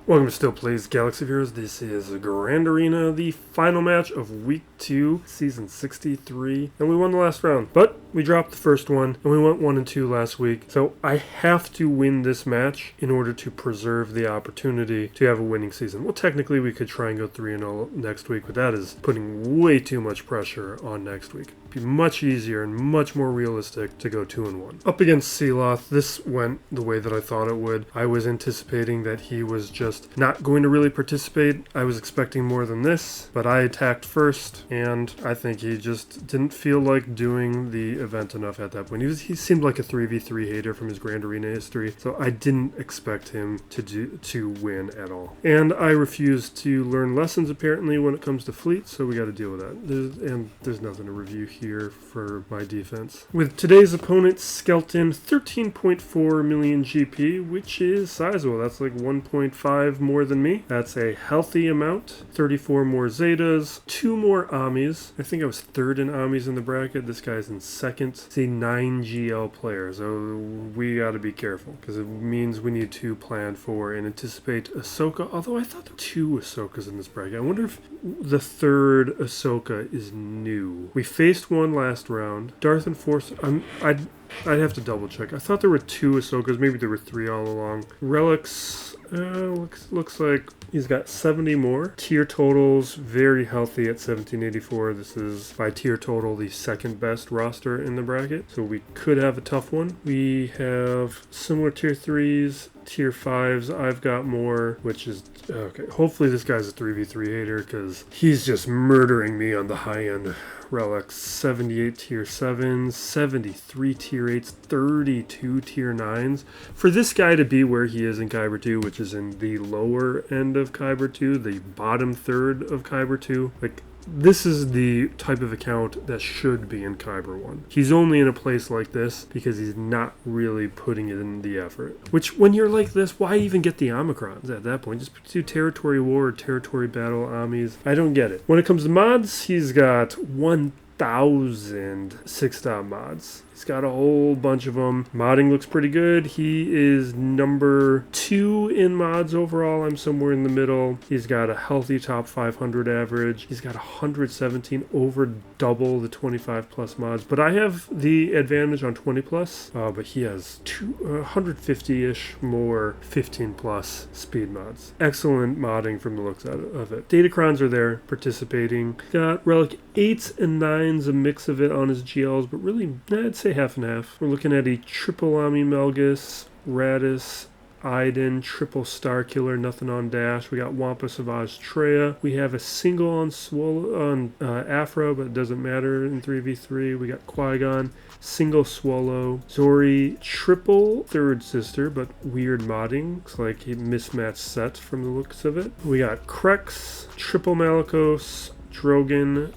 Welcome to Still Plays Galaxy of Heroes. This is Grand Arena, the final match of Week 2, Season 63. And we won the last round, but we dropped the first one, and we went 1 and 2 last week. So I have to win this match in order to preserve the opportunity to have a winning season. Well, technically we could try and go 3-0 next week, but that is putting way too much pressure on next week. It'd be much easier and much more realistic to go 2-1. Up against Sealoth, this went the way that I thought it would. I was anticipating that he was just not going to really participate. I was expecting more than this, but I attacked first, and I think he just didn't feel like doing the event enough at that point. He seemed like a 3v3 hater from his Grand Arena history, so I didn't expect him to win at all. And I refused to learn lessons apparently when it comes to fleet, so we got to deal with that. There's nothing to review here for my defense. With today's opponent, Skeleton, 13.4 million GP, which is sizable. That's like 1.5 more than me. That's a healthy amount. 34 more Zetas, 2 more Amis. I think I was third in Amis in the bracket. This guy's in second. It's a 9 GL player, so we got to be careful because it means we need to plan for and anticipate Ahsoka. Although I thought there were 2 Ahsokas in this bracket. I wonder if the third Ahsoka is new. We faced one last round. Darth and Force. I'd have to double check. I thought there were 2 Ahsokas. Maybe there were 3 all along. Relics. Looks like he's got 70 more. Tier totals, very healthy at 1784. This is, by tier total, the second best roster in the bracket. So we could have a tough one. We have similar tier 3s, tier 5s. I've got more, which is, okay. Hopefully this guy's a 3v3 hater because he's just murdering me on the high end. Relics, 78 tier 7s, 73 tier 8s, 32 tier 9s. For this guy to be where he is in Kyber 2, which is in the lower end of Kyber 2, the bottom third of Kyber 2, like, this is the type of account that should be in Kyber 1. He's only in a place like this because he's not really putting in the effort. Which, when you're like this, why even get the Omicrons at that point? Just do Territory War or Territory Battle Amis. I don't get it. When it comes to mods, he's got 1,000 6-star mods. He's got a whole bunch of them. Modding looks pretty good. He is number 2 in mods overall. I'm somewhere in the middle. He's got a healthy top 500 average. He's got 117, over double the 25 plus mods. But I have the advantage on 20 plus. But he has 150-ish more 15 plus speed mods. Excellent modding from the looks of it. Datacrons are there participating. Got Relic 8s and 9s, a mix of it on his GLs, but really, I'd say half and half. We're looking at a triple Ami Melgus, Radis, Iden, triple Star Killer, nothing on Dash. We got Wampa Savage Treya. We have a single on Afra, but it doesn't matter in 3v3. We got Qui-Gon, single Swallow, Zori, triple third sister, but weird modding. Looks like a mismatched set from the looks of it. We got Krex, triple Malicos, Drogon,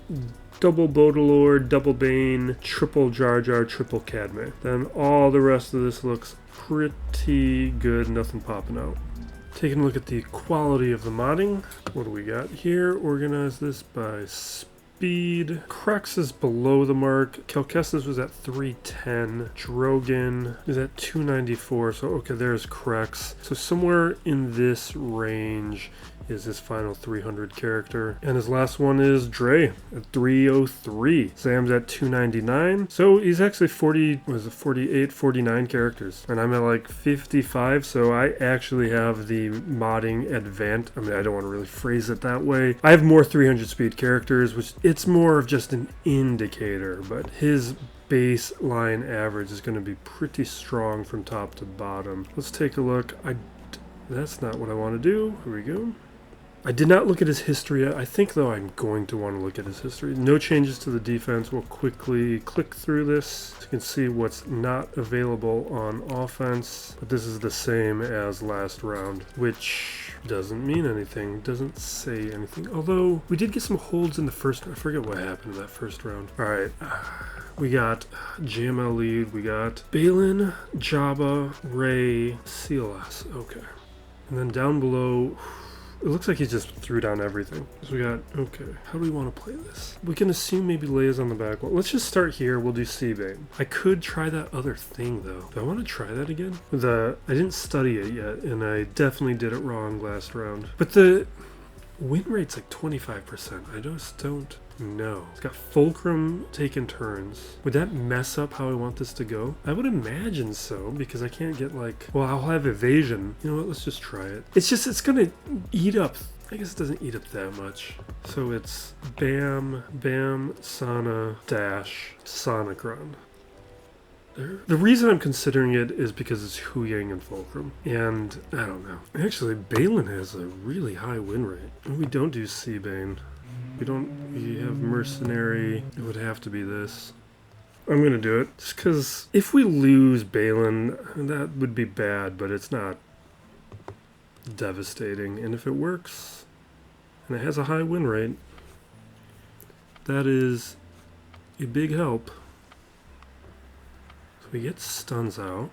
double Baudelaire, double Bane, triple Jar Jar, triple Cadme. Then all the rest of this looks pretty good, nothing popping out. Taking a look at the quality of the modding. What do we got here? Organize this by speed. Krex is below the mark. Kelkestis was at 310. Drogon is at 294. So, okay, there's Krex. So somewhere in this range is his final 300 character. And his last one is Dre at 303. Sam's at 299. So he's actually 48, 49 characters. And I'm at like 55, so I actually have the modding advantage. I mean, I don't want to really phrase it that way. I have more 300 speed characters, which it's more of just an indicator, but his baseline average is going to be pretty strong from top to bottom. Let's take a look. That's not what I want to do. Here we go. I did not look at his history. I think, though, I'm going to want to look at his history. No changes to the defense. We'll quickly click through this so you can see what's not available on offense. But this is the same as last round, which doesn't mean anything. Doesn't say anything. Although, we did get some holds in the first. I forget what happened in that first round. All right. We got JML lead. We got Baylan, Jabba, Rey, Sealas. Okay. And then down below, It looks like he just threw down everything. So we got, okay, how do we want to play this? We can assume maybe Leia's on the back wall. Let's just start here. We'll do Seabane. I could try that other thing though. Do I want to try that again? I didn't study it yet, and I definitely did it wrong last round. But the win rate's like 25%. I just don't know. It's got Fulcrum taking turns. Would that mess up how I want this to go? I would imagine so, because I can't get like, well, I'll have evasion. You know what? Let's just try it. It's gonna eat up. I guess it doesn't eat up that much. So it's Bam, Bam, Sana, Dash, Sonicron. The reason I'm considering it is because it's Huyang and Fulcrum. And I don't know. Actually, Baylan has a really high win rate. We don't do Seabane. We have Mercenary. It would have to be this. I'm gonna do it. Just because if we lose Baylan, that would be bad, but it's not devastating. And if it works, and it has a high win rate, that is a big help. So we get stuns out.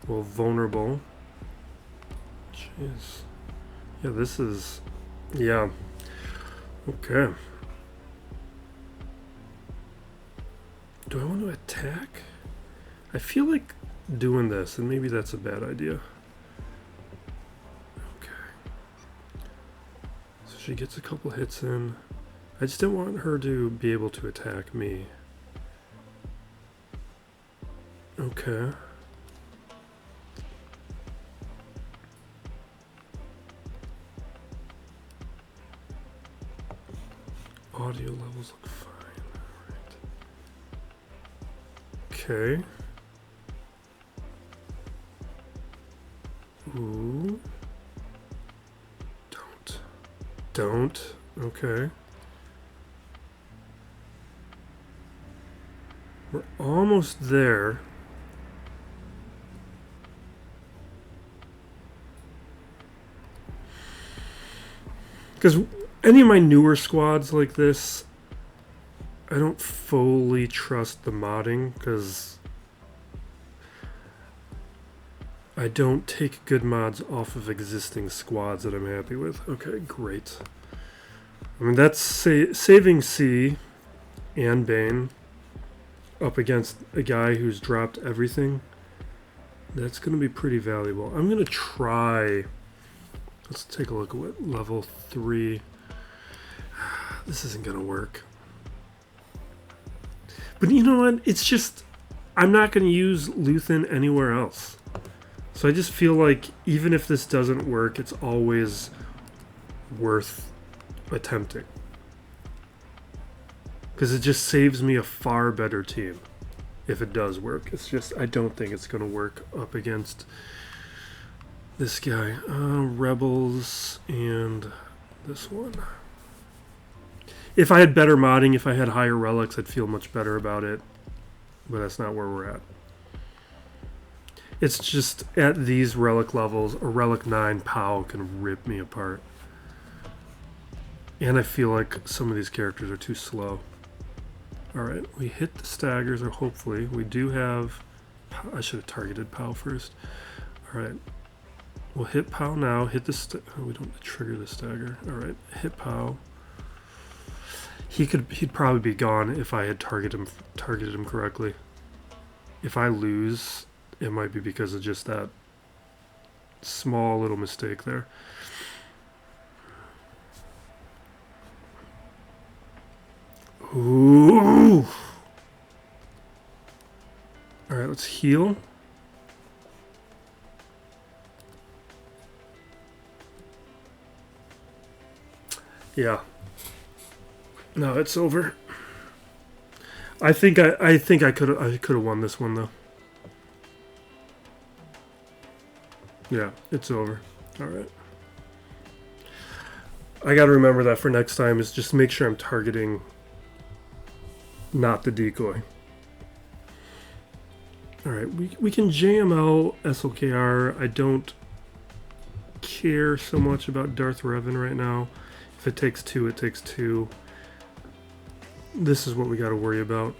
Well, vulnerable. Jeez. Yeah, this is... Yeah. Okay. Do I want to attack? I feel like doing this, and maybe that's a bad idea. Okay. So she gets a couple hits in. I just don't want her to be able to attack me. Okay. Audio levels look fine. All right. Okay. Ooh. Don't. Okay. We're almost there. Because any of my newer squads like this, I don't fully trust the modding because I don't take good mods off of existing squads that I'm happy with. Okay, great. I mean, that's saving C and Bane up against a guy who's dropped everything. That's going to be pretty valuable. I'm going to try... Let's take a look at what level 3... This isn't going to work. But you know what? It's just... I'm not going to use Luthen anywhere else. So I just feel like even if this doesn't work, it's always worth attempting. Because it just saves me a far better team if it does work. It's just, I don't think it's going to work up against this guy. Rebels and this one. If I had better modding, if I had higher relics, I'd feel much better about it. But that's not where we're at. It's just at these relic levels, a relic 9 POW can rip me apart. And I feel like some of these characters are too slow. Alright, we hit the staggers, or hopefully. We do have... I should have targeted POW first. Alright. We'll hit POW now. Hit the... we don't trigger the stagger. Alright, hit POW. He'd probably be gone if I had targeted him correctly. If I lose, it might be because of just that small little mistake there. Ooh. All right, let's heal. Yeah. No, it's over. I think I could have won this one though. Yeah, it's over. All right. I got to remember that for next time is just make sure I'm targeting not the decoy. All right, we can JML SOKR. I don't care so much about Darth Revan right now. If it takes 2, it takes 2. This is what we got to worry about.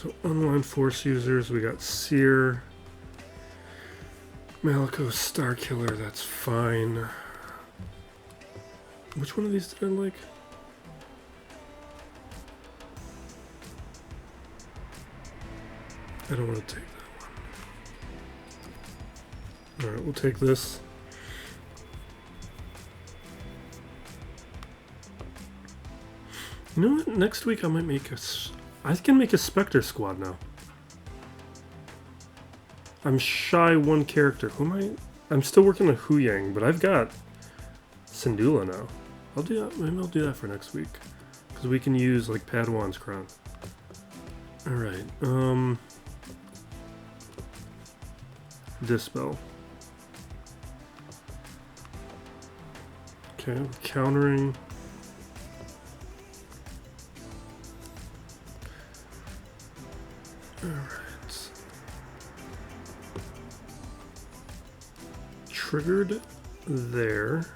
So unaligned force users, we got Seer, Maliko, Starkiller, that's fine. Which one of these did I like? I don't want to take that one. Alright, we'll take this. You know what? Next week I might make I can make a Spectre squad now. I'm shy one character. Who am I? I'm still working on Hu Yang, but I've got Syndulla now. I'll do that. Maybe I'll do that for next week. Because we can use, like, Padawan's crown. Alright, Dispel. Okay, countering. Alright. Triggered there.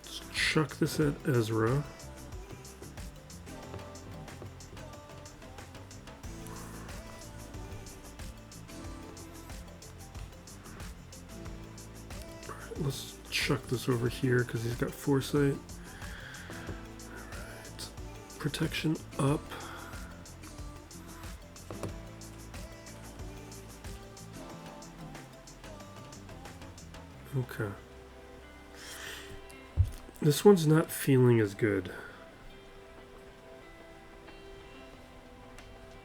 Let's chuck this at Ezra. Let's chuck this over here because he's got foresight. Alright. Protection up. Okay. This one's not feeling as good.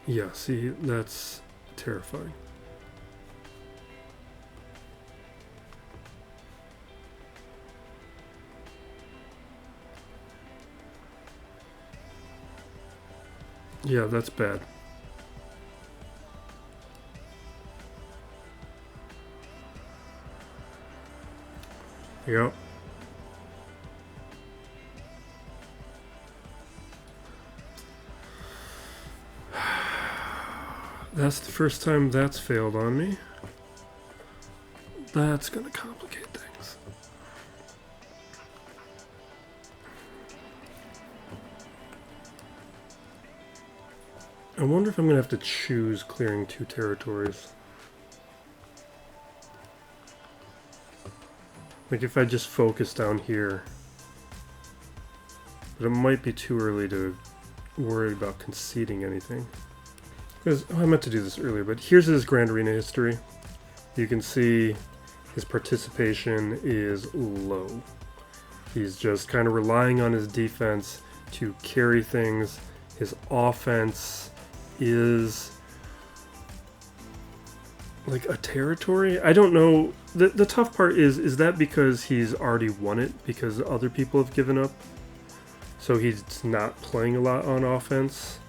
Yeah, see, that's terrifying. Yeah, that's bad. Yep. That's the first time that's failed on me. That's gonna complicate things. I wonder if I'm gonna have to choose clearing 2 territories. Like if I just focus down here. But it might be too early to worry about conceding anything. Because, I meant to do this earlier, but here's his Grand Arena history. You can see his participation is low. He's just kind of relying on his defense to carry things. His offense is like a territory. I don't know. The tough part is that because he's already won it because other people have given up. So he's not playing a lot on offense.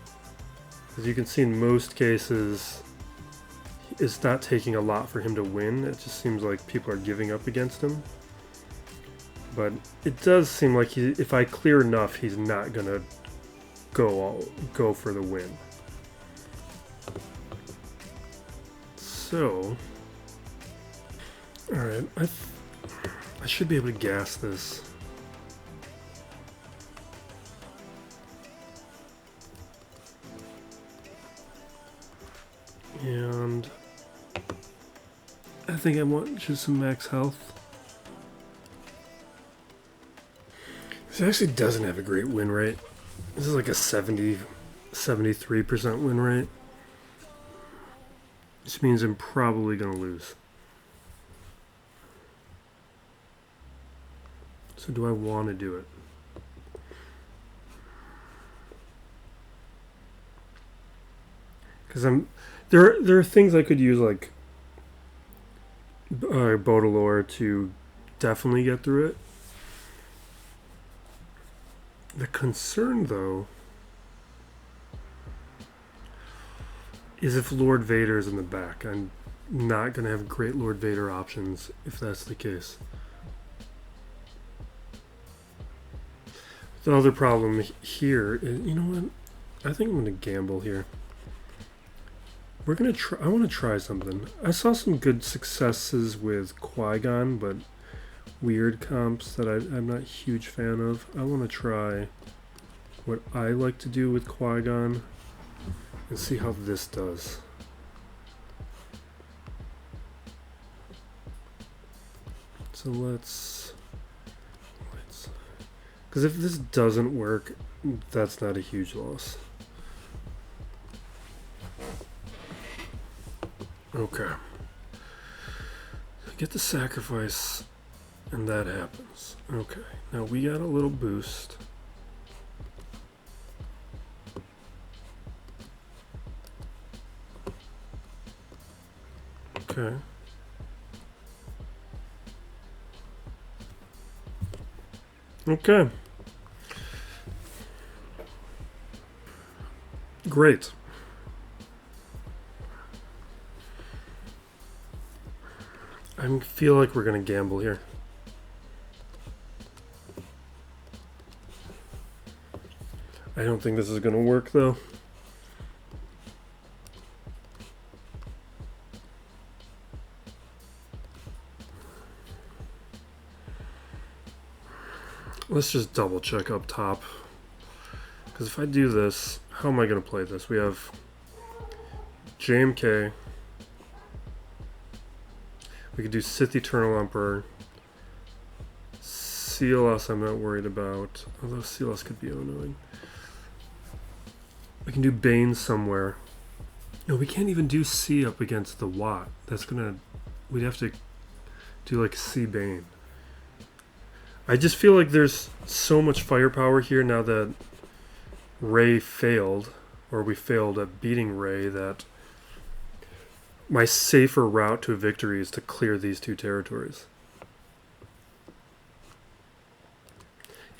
As you can see in most cases, it's not taking a lot for him to win. It just seems like people are giving up against him. But it does seem like if I clear enough, he's not gonna go for the win. So, all right, I should be able to gas this. And I think I want just some max health. This actually doesn't have a great win rate. This is like a 73% win rate. This means I'm probably going to lose. So do I want to do it? Because there are things I could use like Baudelaire to definitely get through it. The concern, though, is if Lord Vader is in the back. I'm not going to have great Lord Vader options if that's the case. The other problem here is, you know what? I think I'm going to gamble here. We're going to try. I want to try something. I saw some good successes with Qui-Gon, but weird comps that I'm not a huge fan of. I want to try what I like to do with Qui-Gon. and see how this does. So let's because if this doesn't work, that's not a huge loss. Okay. Get the sacrifice, and that happens. Okay. Now we got a little boost. Okay. Okay. Great. I feel like we're going to gamble here. I don't think this is going to work, though. Let's just double check up top. Because if I do this, how am I going to play this? We have JMK. We could do Sith Eternal Emperor. CLS I'm not worried about. Although CLS could be annoying. We can do Bane somewhere. No, we can't even do C up against the Watt. That's gonna... We'd have to do like C Bane. I just feel like there's so much firepower here now that Rey failed. Or we failed at beating Rey, that my safer route to a victory is to clear these two territories.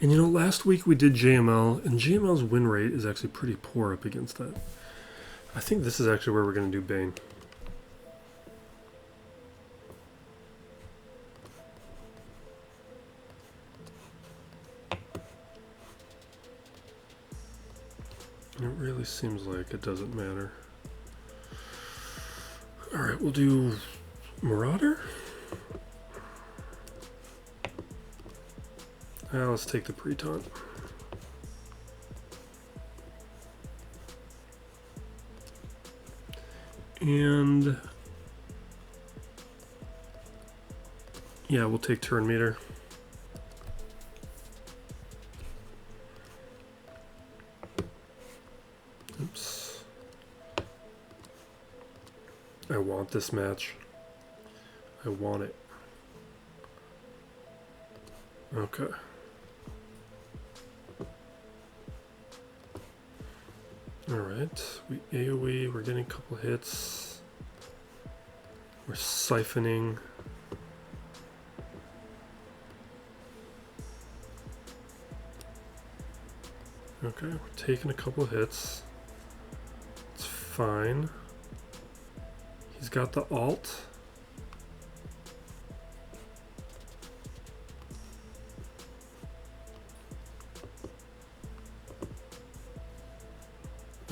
And you know, last week we did JML, and JML's win rate is actually pretty poor up against that. I think this is actually where we're going to do Bane. It really seems like it doesn't matter. Alright, we'll do Marauder. Let's take the pre-taunt. And yeah, we'll take turn meter. Oops. I want this match. I want it. Okay. Alright, we AoE, we're getting a couple hits. We're siphoning. Okay, we're taking a couple hits. It's fine. He's got the alt.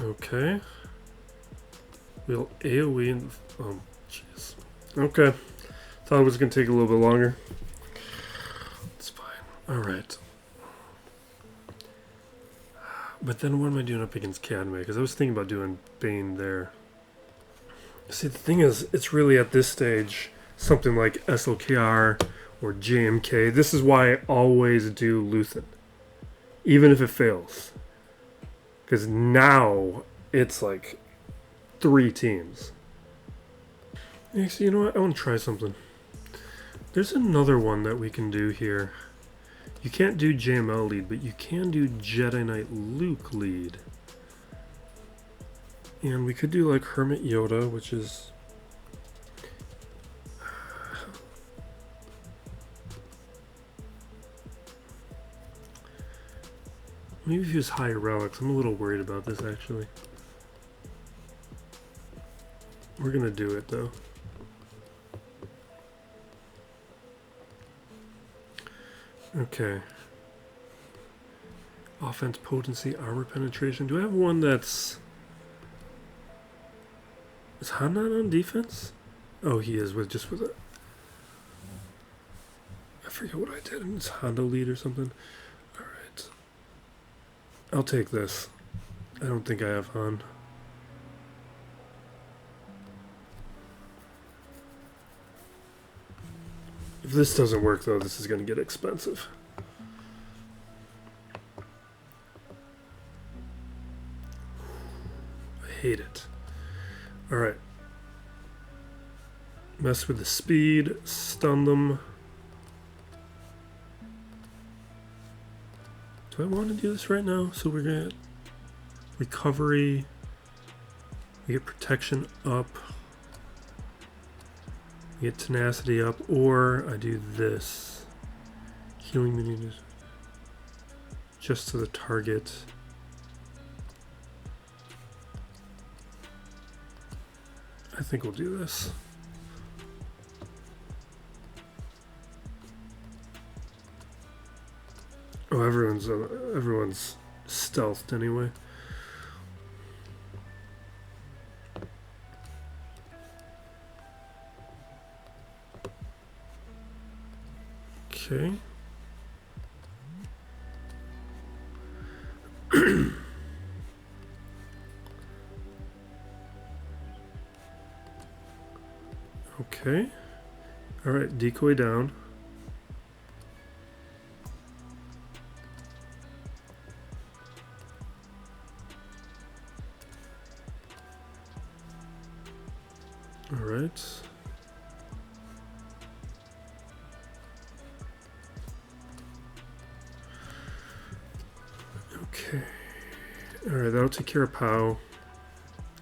Okay. We'll AoE and... Oh, jeez. Okay. Thought it was going to take a little bit longer. It's fine. Alright. But then what am I doing up against Cadme? Because I was thinking about doing Bane there. See, the thing is, it's really at this stage something like SLKR or JMK. This is why I always do Luthen. Even if it fails. Because now it's like 3 teams. Actually, you know what? I want to try something. There's another one that we can do here. You can't do JML lead, but you can do Jedi Knight Luke lead. And we could do like Hermit Yoda, which is... Maybe use high relics. I'm a little worried about this, actually. We're gonna do it, though. Okay. Offense potency, armor penetration. Do I have one that's... Is Han not on defense? Oh, he is, with just with it. I forget what I did. It's Hondo lead or something. Alright. I'll take this. I don't think I have Han. If this doesn't work, though, this is going to get expensive. I hate it. Alright. Mess with the speed, stun them. Do I want to do this right now? So we're going to recovery. We get protection up. We get tenacity up. Or I do this. Healing minions. Just to the target. I think we'll do this. Oh, everyone's stealthed anyway. Okay. Okay. All right, decoy down. All right. Okay. All right, that'll take care of POW.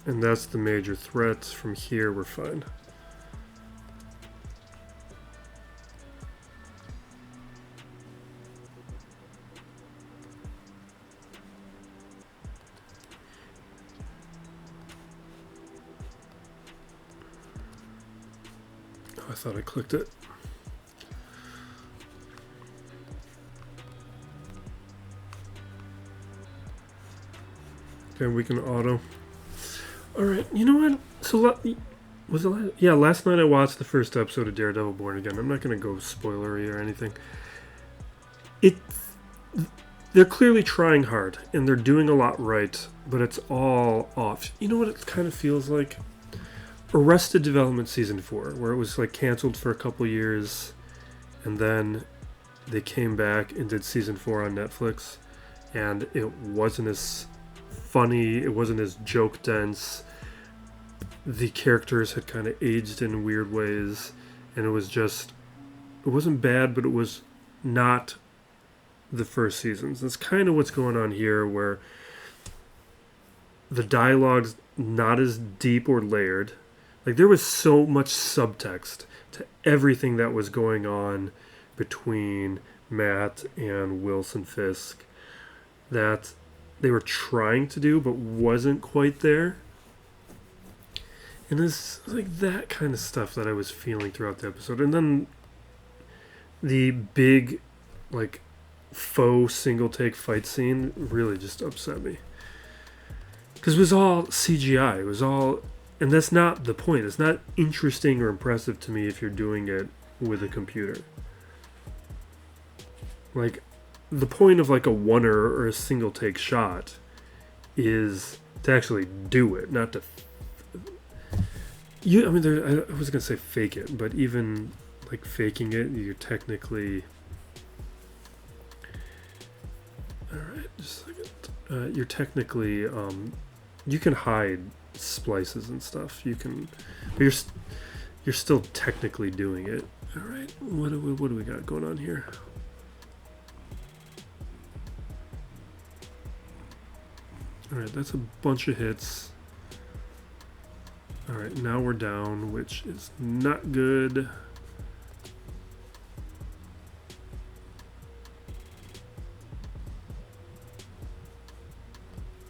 And that's the major threat. From here, we're fine. I thought I clicked it. Okay, we can auto. Alright, you know what? So, was it last? Yeah, last night I watched the first episode of Daredevil Born Again. I'm not going to go spoilery or anything. They're clearly trying hard, and they're doing a lot right, but it's all off. You know what it kind of feels like? Arrested Development Season 4, where it was like canceled for a couple years, and then they came back and did Season 4 on Netflix, and it wasn't as funny, it wasn't as joke dense, the characters had kind of aged in weird ways, and it wasn't bad, but it was not the first seasons. That's kind of what's going on here, where the dialogue's not as deep or layered. Like, there was so much subtext to everything that was going on between Matt and Wilson Fisk that they were trying to do but wasn't quite there. And it's like that kind of stuff that I was feeling throughout the episode. And then the big, like, faux single take fight scene really just upset me. Because it was all CGI. It was all... And that's not the point. It's not interesting or impressive to me if you're doing it with a computer. Like, the point of like a oneer or a single take shot is to actually do it, not to... I was going to say fake it, but even like faking it, you're technically... Alright, just a second. You're technically... you can hide splices and stuff. You can, but you're still technically doing it. All right, what do we got going on here? All right, that's a bunch of hits. All right, now we're down, which is not good.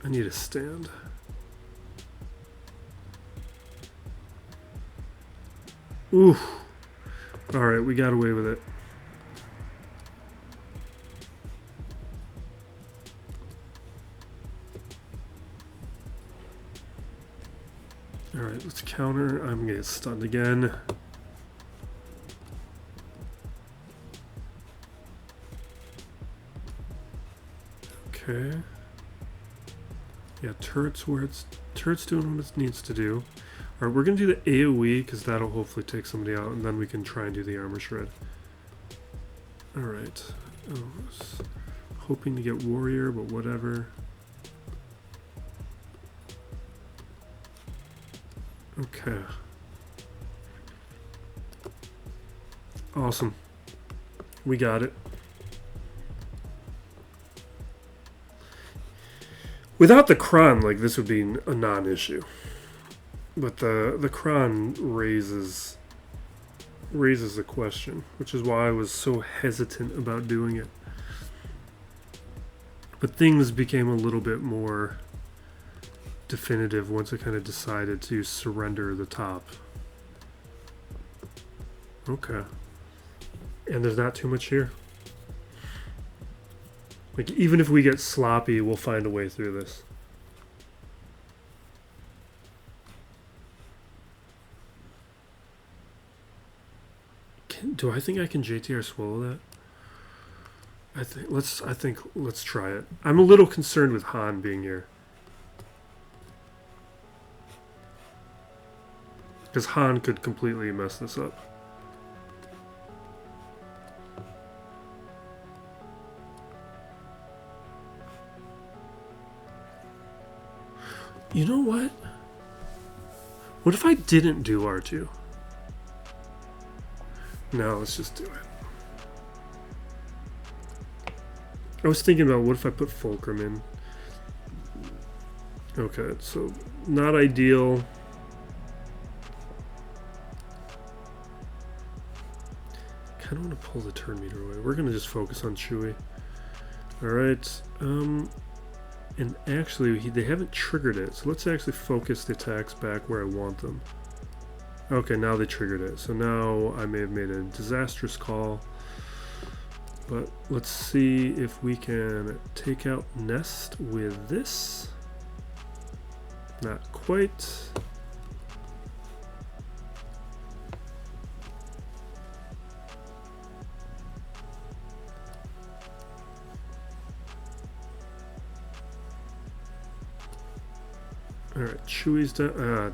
I need a stand. Ooh. Alright, we got away with it. Alright, let's counter. I'm gonna get stunned again. Okay. Yeah, turret's doing what it needs to do. Alright, we're going to do the AoE because that'll hopefully take somebody out, and then we can try and do the armor shred. Alright. I was hoping to get warrior, but whatever. Okay. Awesome. We got it. Without the Kron, like, this would be a non-issue. But the Kron raises the question, which is why I was so hesitant about doing it. But things became a little bit more definitive once I kind of decided to surrender the top. Okay. And there's not too much here. Like, even if we get sloppy, we'll find a way through this. Do I think I can JTR swallow that? I think let's try it. I'm a little concerned with Han being here. Because Han could completely mess this up. You know what? What if I didn't do R2? No, let's just do it. I was thinking about what if I put Fulcrum in. Okay, so not ideal. Kind of want to pull the turn meter away. We're going to just focus on Chewie. Alright, and actually they haven't triggered it, so let's actually focus the attacks back where I want them. Okay, now they triggered it, so now I may have made a disastrous call. But let's see if we can take out Nest with this. Not quite. Alright, Chewie's done. Alright.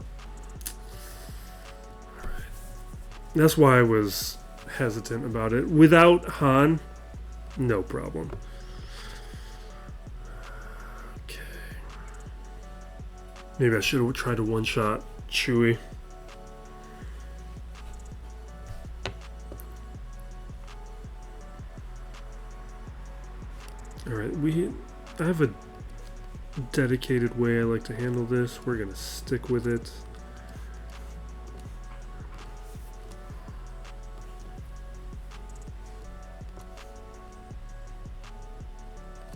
That's why I was hesitant about it. Without Han, no problem. Okay. Maybe I should have tried to one-shot Chewie. Alright, I have a dedicated way I like to handle this. We're gonna stick with it.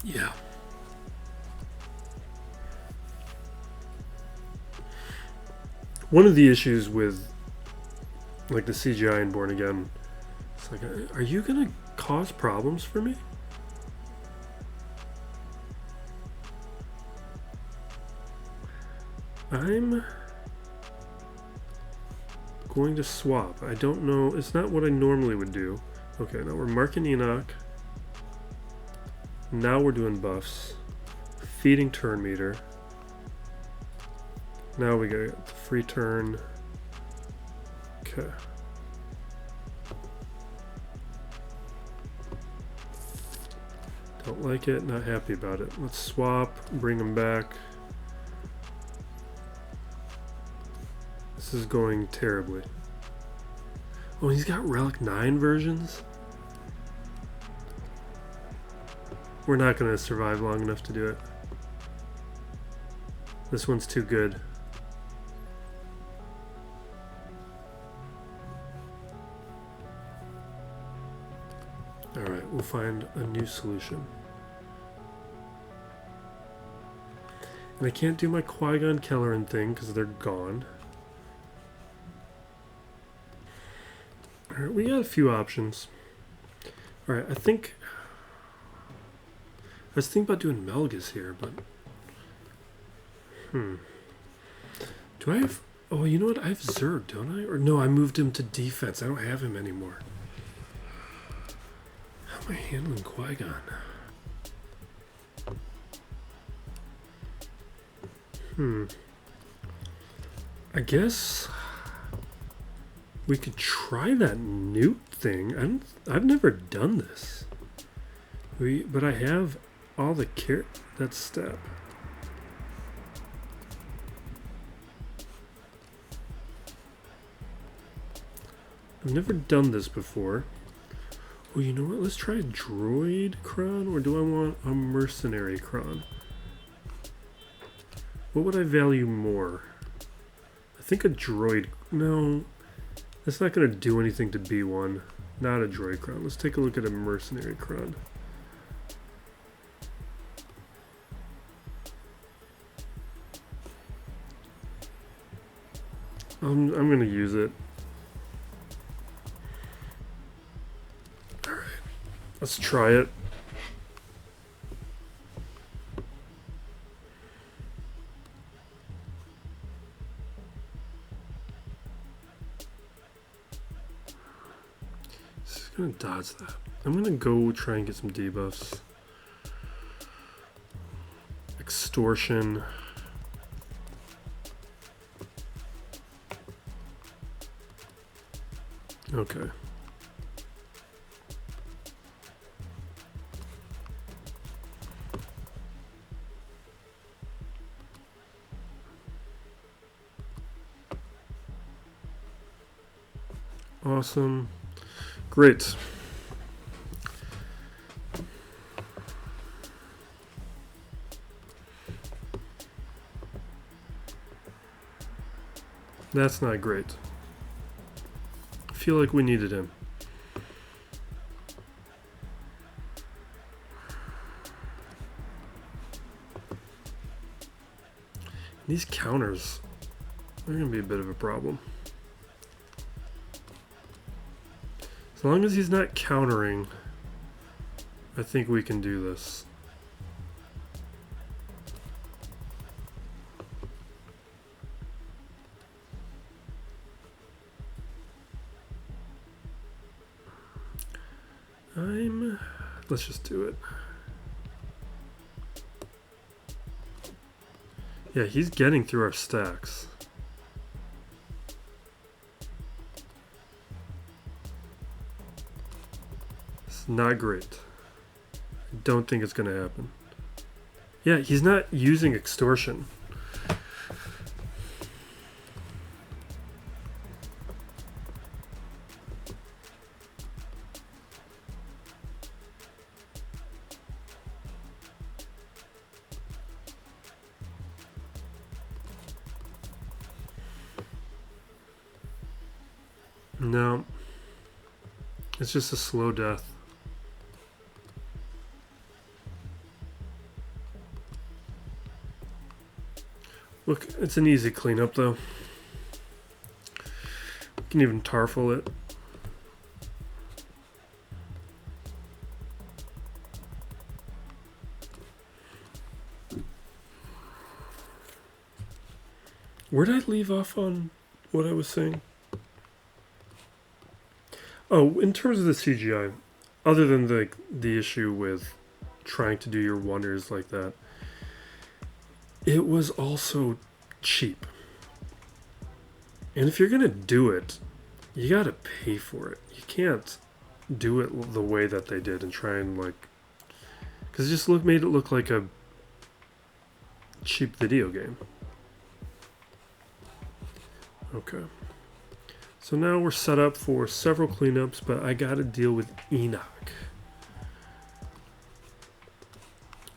Yeah. One of the issues with like the CGI in Born Again, it's like, are you gonna cause problems for me? I'm going to swap. I don't know. It's not what I normally would do. Okay, now we're marking Enoch. Now we're doing buffs. Feeding turn meter. Now we got the free turn. Okay. Don't like it, not happy about it. Let's swap, bring them back. This is going terribly. Oh, he's got Relic 9 versions? We're not going to survive long enough to do it. This one's too good. Alright, we'll find a new solution. And I can't do my Qui-Gon Kelleran thing because they're gone. Alright, we got a few options. Alright, I was thinking about doing Melgus here, but... Do I have... Oh, you know what? I have Zerg, don't I? Or no, I moved him to defense. I don't have him anymore. How am I handling Qui-Gon? I guess... we could try that Newt thing. I've never done this. But I have all the that step. I've never done this before. Well, you know what? Let's try a droid cron, or do I want a mercenary cron? What would I value more? I think a droid... No, that's not going to do anything to B1. Not a droid cron. Let's take a look at a mercenary cron. I'm going to use it. Alright, let's try it. Just going to dodge that. I'm going to go try and get some debuffs. Extortion. Okay. Awesome. Great. That's not great. I feel like we needed him. These counters, they're going to be a bit of a problem. As long as he's not countering, I think we can do this. Let's just do it. Yeah, he's getting through our stacks. It's not great. I don't think it's going to happen. Yeah, he's not using extortion. No, it's just a slow death. Look, it's an easy cleanup though. You can even tarful it. Where did I leave off on what I was saying? Oh, in terms of the CGI, other than the issue with trying to do your wonders like that, it was also cheap. And if you're going to do it, you got to pay for it. You can't do it the way that they did and try and because it just made it look like a cheap video game. Okay. So now we're set up for several cleanups, but I gotta deal with Enoch.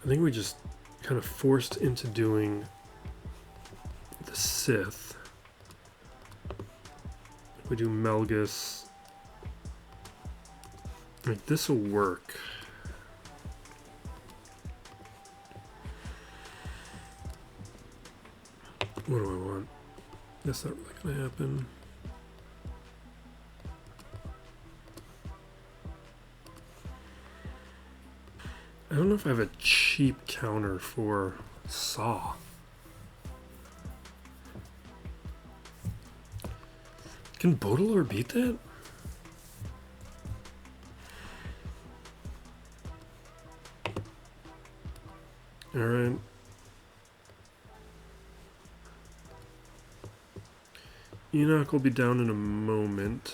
I think we just kind of forced into doing the Sith. We do Melgus. Like, this will work. What do I want? That's not really gonna happen. I don't know if I have a cheap counter for Saw. Can Baudelaire beat that? Alright. Enoch will be down in a moment.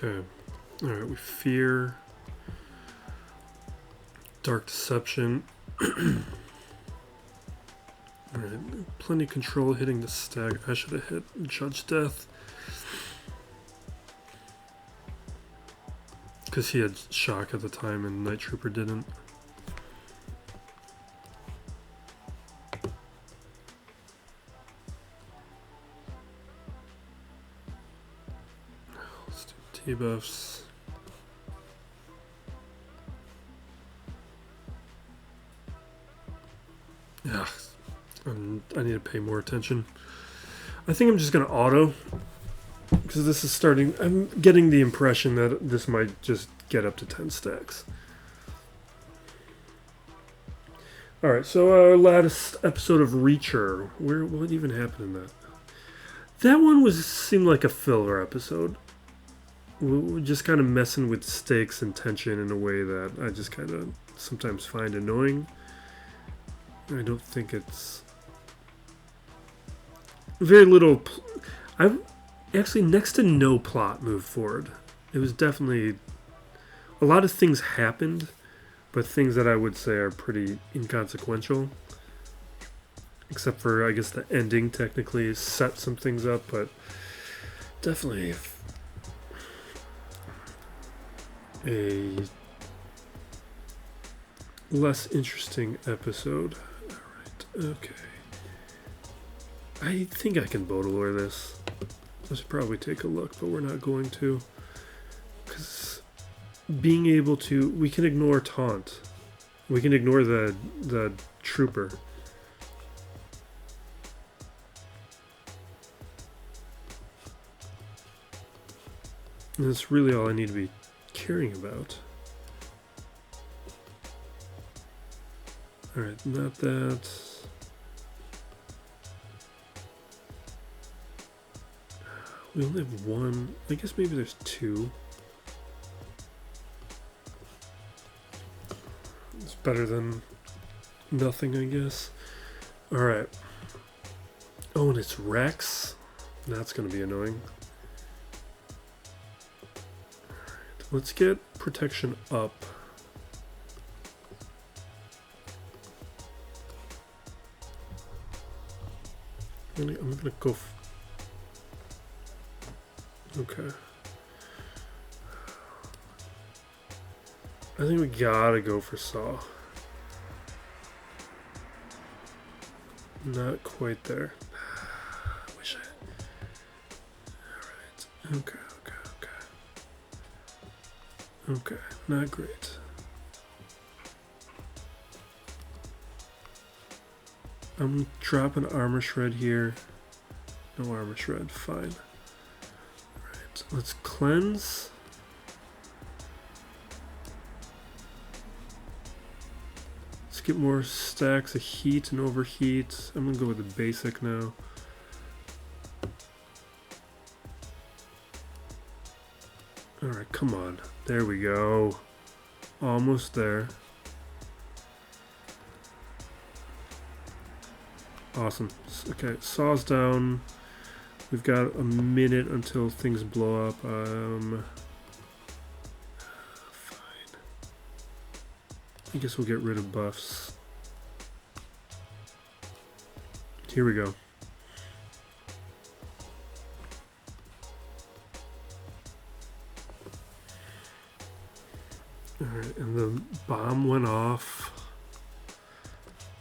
Okay. Alright, we fear. Dark deception. Alright, plenty of control hitting the stag. I should have hit Judge Death. Because he had shock at the time and Night Trooper didn't. Let's do debuffs. Yeah, I need to pay more attention. I think I'm just going to auto. Because this is starting... I'm getting the impression that this might just get up to 10 stacks. Alright, so our last episode of Reacher. What even happened in that? That one seemed like a filler episode. We're just kind of messing with stakes and tension in a way that I just kind of sometimes find annoying. I don't think it's... Very little... I've actually next to no plot moved forward. It was definitely... A lot of things happened, but things that I would say are pretty inconsequential. Except for, I guess, the ending technically set some things up, but definitely a less interesting episode. Alright, okay. I think I can Baudelaire this. I should probably take a look, but we're not going to. Because being able to... We can ignore taunt. We can ignore the trooper. And that's really all I need to be caring about. Alright, not that. We only have one. I guess maybe there's two. It's better than nothing, I guess. Alright. Oh, and it's Rex? That's going to be annoying. Alright, let's get protection up. I'm going to go... Okay. I think we gotta go for Saw. Not quite there. Wish I... Alright. Okay. Not great. I'm dropping Armor Shred here. No Armor Shred. Fine. Alright. Let's cleanse. Get more stacks of heat and overheat. I'm gonna go with the basic now. Alright, come on. There we go. Almost there. Awesome. Okay, Saw's down. We've got a minute until things blow up. I guess we'll get rid of buffs. Here we go. Alright, and the bomb went off.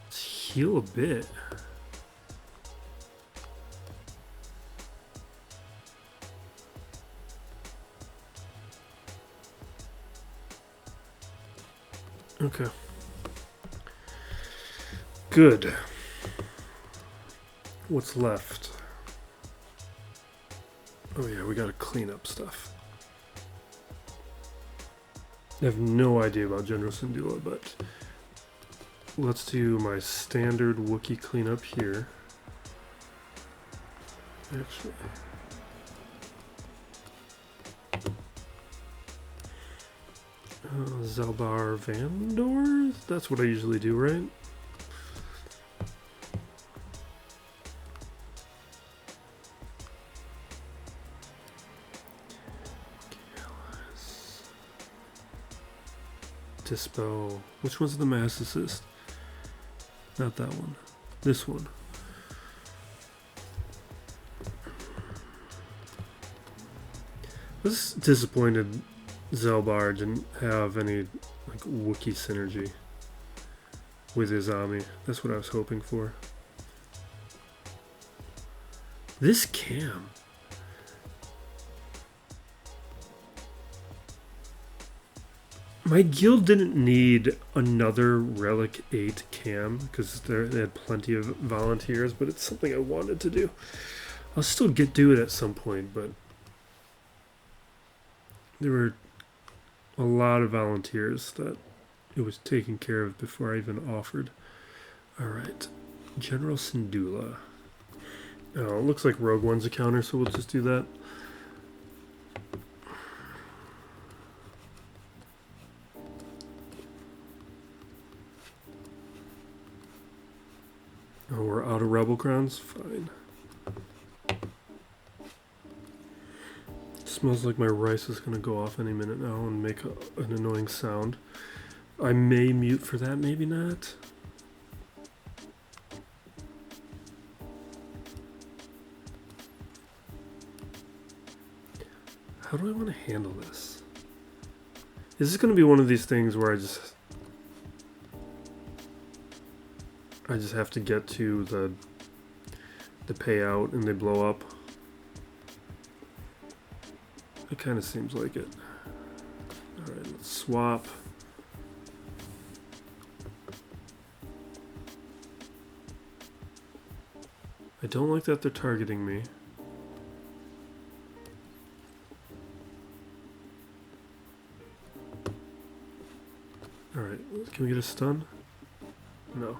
Let's heal a bit. Okay. Good. What's left? Oh yeah, we gotta clean up stuff. I have no idea about General Syndulla, but let's do my standard Wookiee cleanup here. Actually... Zelbar Vandor? That's what I usually do, right? Dispo. Which one's the Mass Assist? Not that one. This one. I was disappointed Zelbar didn't have any like Wookiee synergy with Izami. That's what I was hoping for. This cam. My guild didn't need another Relic 8 cam because they had plenty of volunteers, but it's something I wanted to do. I'll still do it at some point, but there were a lot of volunteers that it was taken care of before I even offered. Alright, General Syndulla. Oh, it looks like Rogue One's a counter, so we'll just do that. Oh, we're out of Rebel Crowns? Fine. Smells like my rice is going to go off any minute now and make an annoying sound. I may mute for that, maybe not. How do I want to handle this? Is this going to be one of these things where I just have to get to the payout and they blow up? It kind of seems like it. Alright, let's swap. I don't like that they're targeting me. Alright, can we get a stun? No.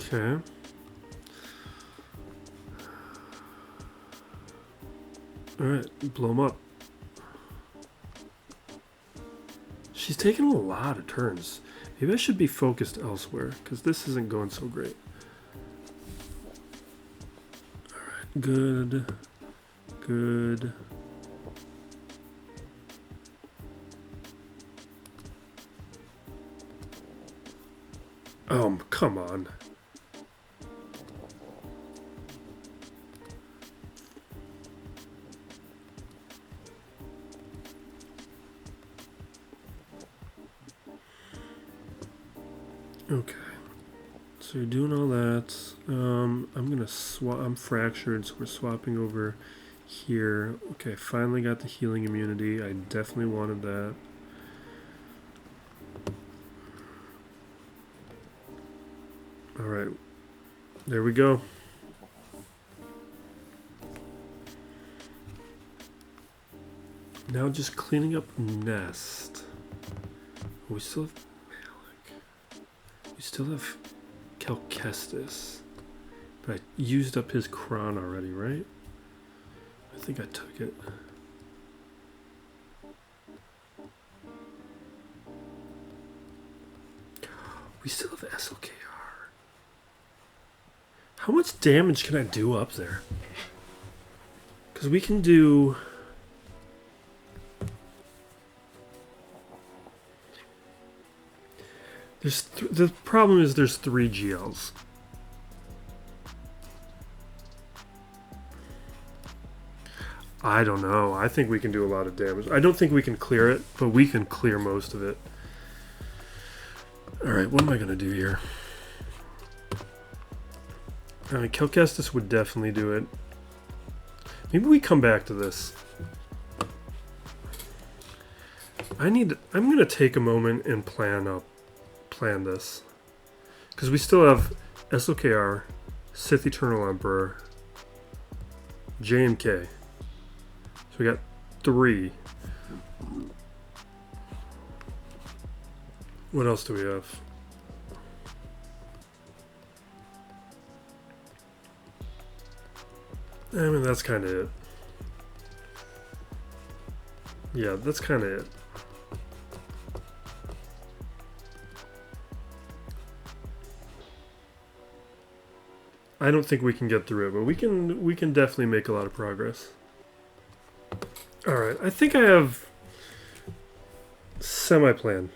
Okay. Alright, blow him up. She's taking a lot of turns. Maybe I should be focused elsewhere, because this isn't going so great. Alright, good. Good. Come on. Okay, so you're doing all that. I'm gonna swap. I'm fractured, so we're swapping over here. Okay, finally got the healing immunity. I definitely wanted that. All right, there we go. Now just cleaning up Nest. We still have We still have Calcestis, but I used up his Kron already, right? I think I took it. We still have SLKR. How much damage can I do up there? Because we can do... the problem is there's 3 GLs. I don't know. I think we can do a lot of damage. I don't think we can clear it, but we can clear most of it. Alright, what am I going to do here? Calcestis would definitely do it. Maybe we come back to this. I'm going to take a moment and plan this. Because we still have SOKR, Sith Eternal Emperor, JMK. So we got 3. What else do we have? I mean, that's kind of it. Yeah, that's kind of it. I don't think we can get through it, but we can definitely make a lot of progress. All right, I think I have semi-plan.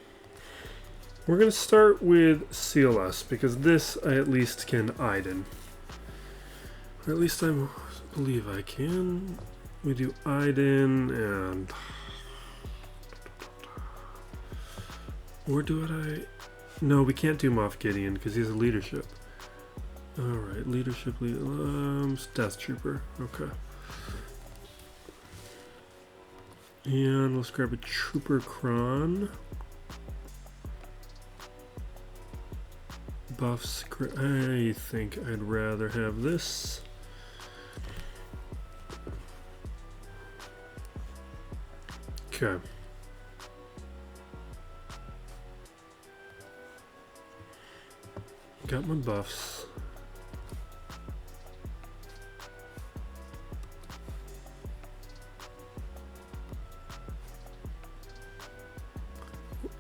We're gonna start with CLS because this I at least can Iden. Or at least I believe I can. We do Iden and or do I? No, we can't do Moff Gideon because he's a leadership. All right, leadership, Death Trooper. Okay. And let's grab a Trooper Kron. Buffs. I think I'd rather have this. Okay. Got my buffs.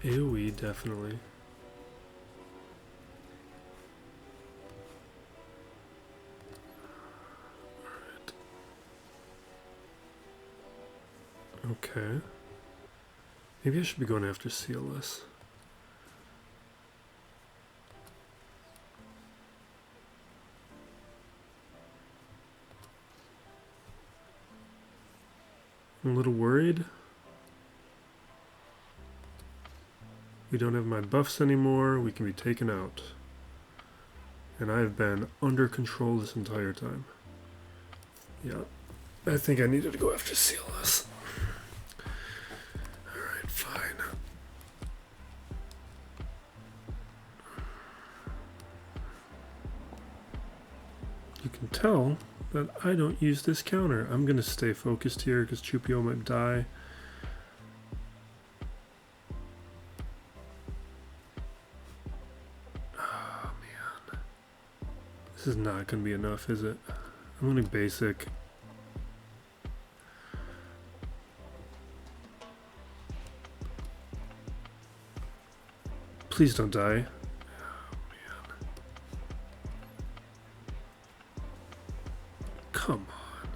AoE, definitely. Alright. Okay. Maybe I should be going after CLS. I'm a little worried. We don't have my buffs anymore. We can be taken out. And I've been under control this entire time. Yeah. I think I needed to go after CLS. Alright, fine. You can tell that I don't use this counter. I'm going to stay focused here because Chupio might die. Oh, man. This is not going to be enough, is it? I'm only basic. Please don't die. Come on.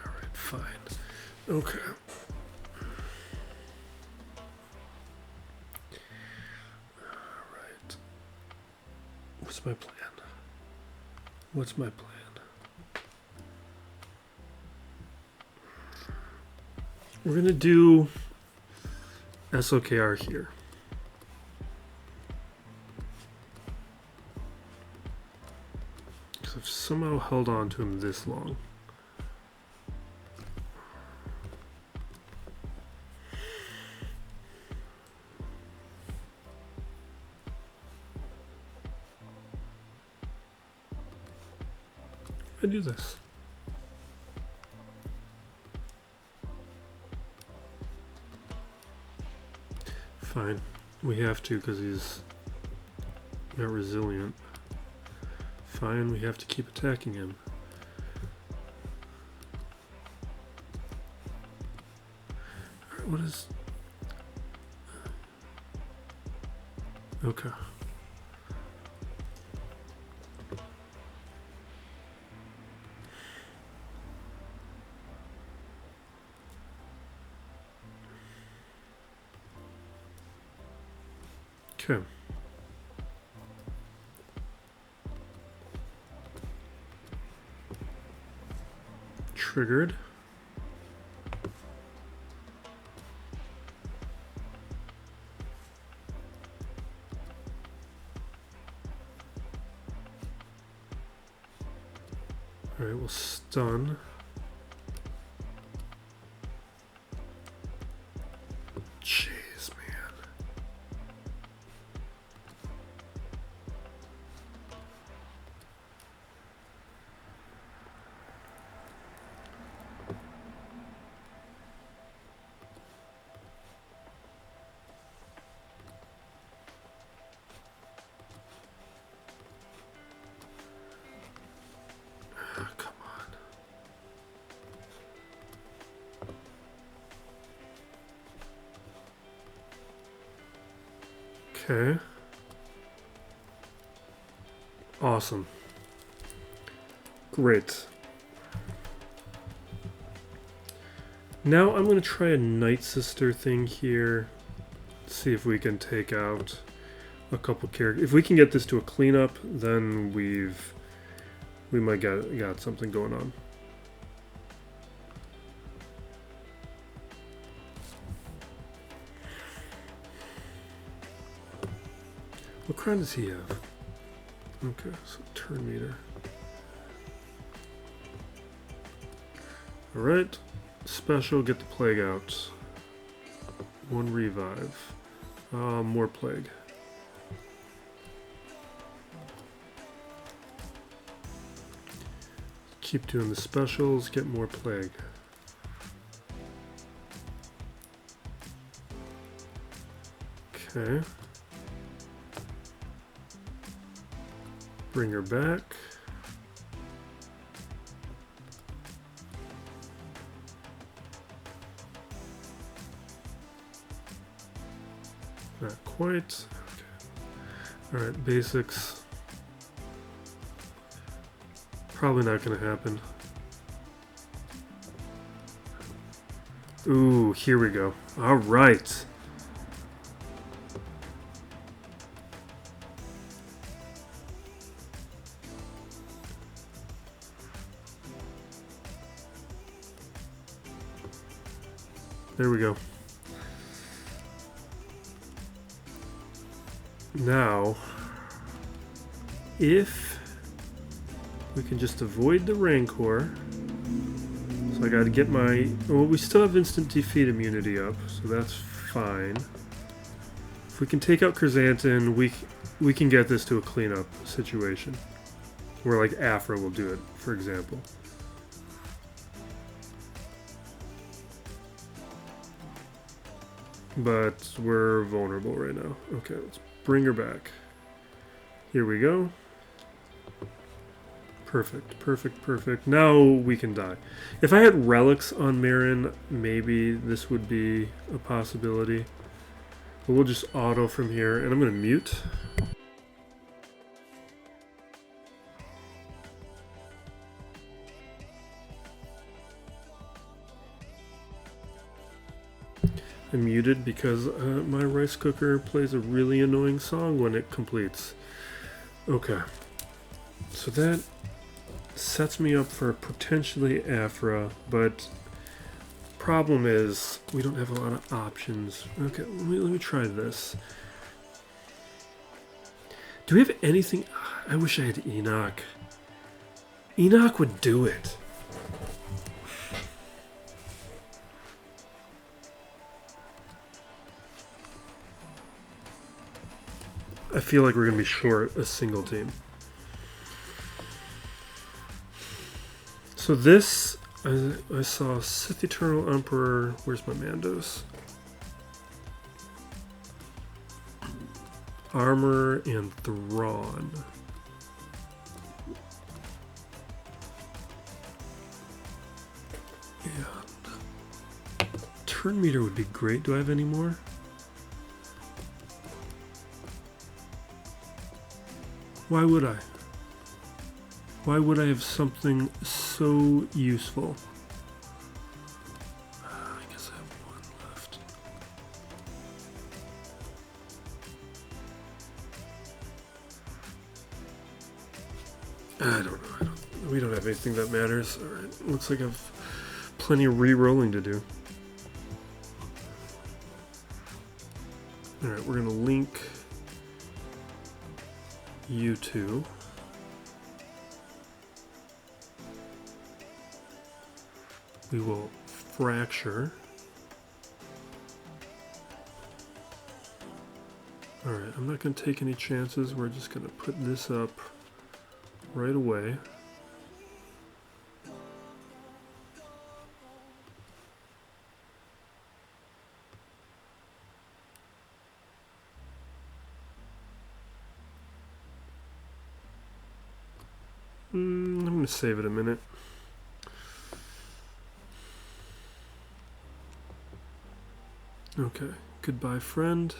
Alright, fine. Okay. Alright. What's my plan? What's my plan? We're gonna do SOKR here. I've somehow held on to him this long. I do this. Fine. We have to because he's not resilient. Fine, we have to keep attacking him. Alright, what is... Okay. Okay. Triggered. All right, we'll stun. Jeez, man. Come on. Okay. Awesome. Great. Now I'm going to try a Night Sister thing here. See if we can take out a couple characters. If we can get this to a cleanup, then we might got something going on. What crown does he have? Okay, so turn meter. Alright. Special, get the plague out. 1 revive. More plague. Keep doing the specials, get more plague. Okay. Bring her back. Not quite. Okay. Alright, basics. Probably not going to happen. Ooh, here we go. Alright. There we go. Now, if we can just avoid the Rancor, so I gotta get my, well, we still have instant defeat immunity up, so that's fine. If we can take out Chrysanthemum, we can get this to a cleanup situation, where like Afra will do it, for example. But we're vulnerable right now. Okay, let's bring her back. Here we go. Perfect, perfect, perfect. Now we can die. If I had relics on Marin, maybe this would be a possibility. But we'll just auto from here, and I'm going to mute. I'm muted because my rice cooker plays a really annoying song when it completes. Okay. So that sets me up for potentially Afra, but problem is we don't have a lot of options. Okay, let me try this. Do we have anything? I wish I had Enoch. Enoch would do it. I feel like we're going to be short a single team. So this, I saw Sith Eternal Emperor. Where's my Mandos? Armor and Thrawn. And turn meter would be great. Do I have any more? Why would I? Why would I have something so useful? I guess I have one left. I don't know. We don't have anything that matters. Alright, looks like I have plenty of re-rolling to do. Alright, we're going to link you two. We will fracture. Alright, I'm not going to take any chances. We're just going to put this up right away. I'm going to save it a minute. Okay, goodbye friend.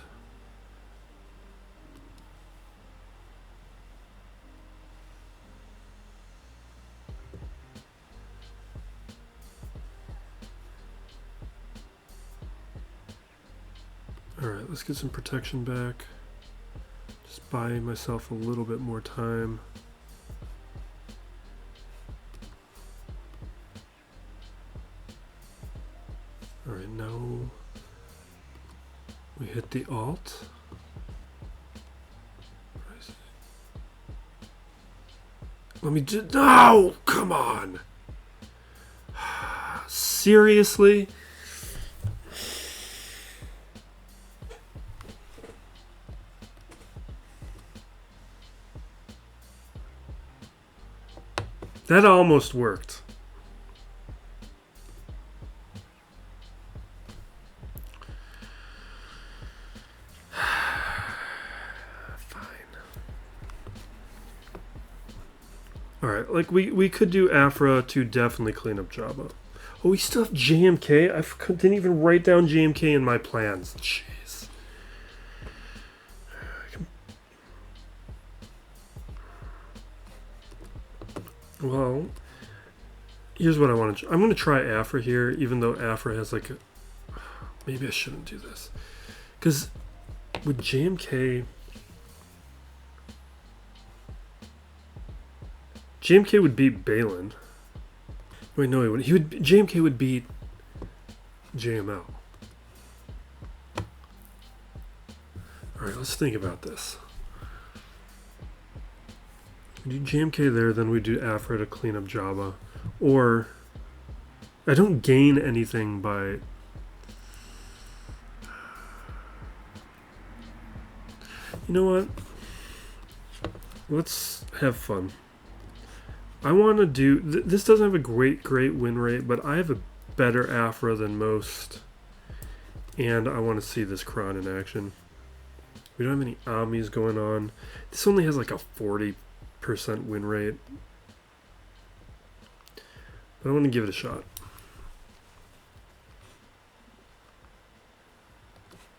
let's get some protection back. Just buy myself a little bit more time. Alright, now we hit the alt. Let me just... No! Come on! Seriously? That almost worked. Alright, like we could do Afra to definitely clean up Jabba. Oh, we still have JMK? I didn't even write down JMK in my plans. Jeez. Well, here's what I want to... I'm going to try Afra here, even though Afra has like a... Maybe I shouldn't do this. Because with JMK... JMK would beat Baylan. Wait, no, he wouldn't. JMK would beat JML. Alright, let's think about this. We do JMK there, then we do Afra to clean up Jabba. Or, I don't gain anything by... You know what? Let's have fun. I want to do... this doesn't have a great win rate, but I have a better Afra than most. And I want to see this Kron in action. We don't have any Amis going on. This only has like a 40% win rate. But I want to give it a shot.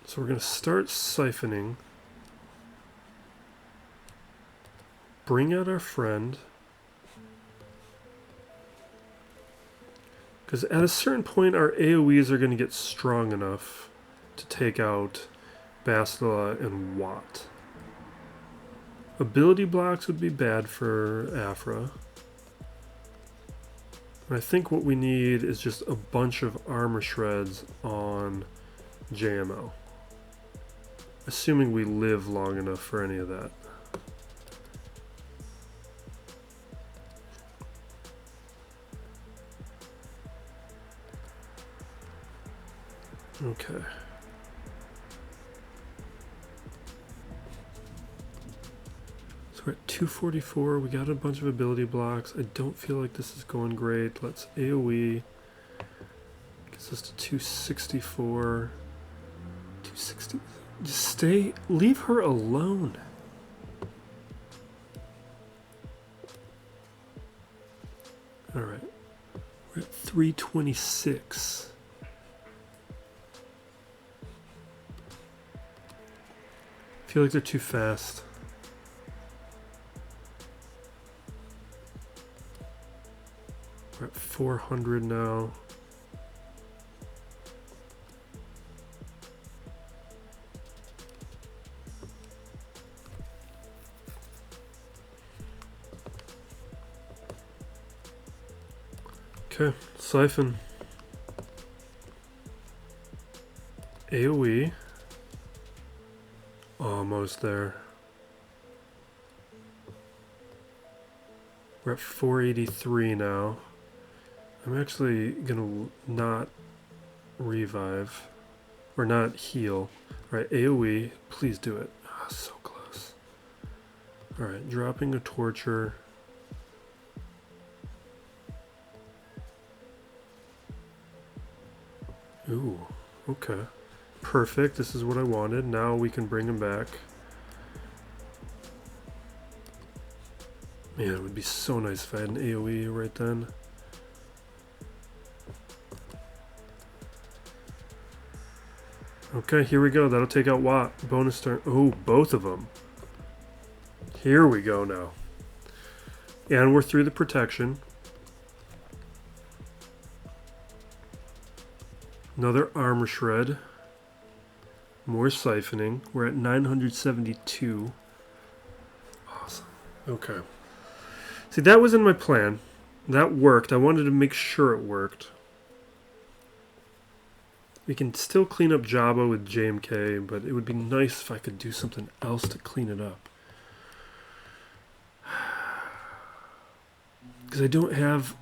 So we're going to start siphoning. Bring out our friend. Because at a certain point, our AoEs are going to get strong enough to take out Bastila and Watt. Ability blocks would be bad for Afra. And I think what we need is just a bunch of armor shreds on JMO. Assuming we live long enough for any of that. Okay. So we're at 244. We got a bunch of ability blocks. I don't feel like this is going great. Let's AoE. Gets us to 264. 260. Just stay. Leave her alone. Alright. We're at 326. I feel like they're too fast. We're at 400 now. Okay, siphon. AoE. Almost there. We're at 483 now. I'm actually gonna not revive. Or not heal. Alright, AoE. Please do it. Ah, so close. Alright, dropping a torture. Ooh, okay. Perfect, this is what I wanted. Now we can bring him back. Man, it would be so nice if I had an AoE right then. Okay, here we go. That'll take out Watt. Bonus turn. Oh, both of them. Here we go now. And we're through the protection. Another armor shred. More siphoning. We're at 972. Awesome. Okay. See, that was in my plan. That worked. I wanted to make sure it worked. We can still clean up Jabba with JMK, but it would be nice if I could do something else to clean it up. Because I don't have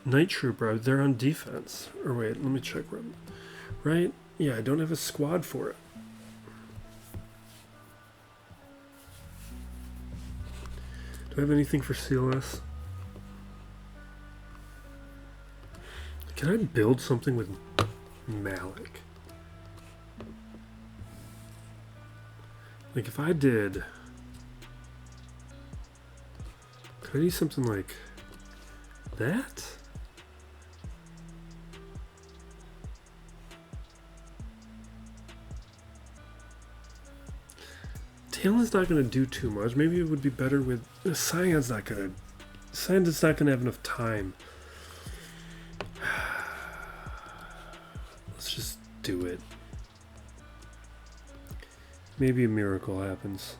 Night Trooper. They're on defense. Or wait, let me check. Right? Yeah, I don't have a squad for it. Do I have anything for CLS? Can I build something with Malik? Like if I did... Could I do something like that? Talon's not going to do too much. Maybe it would be better with... Cyan's not going to... Cyan's not going to have enough time. Let's just do it. Maybe a miracle happens.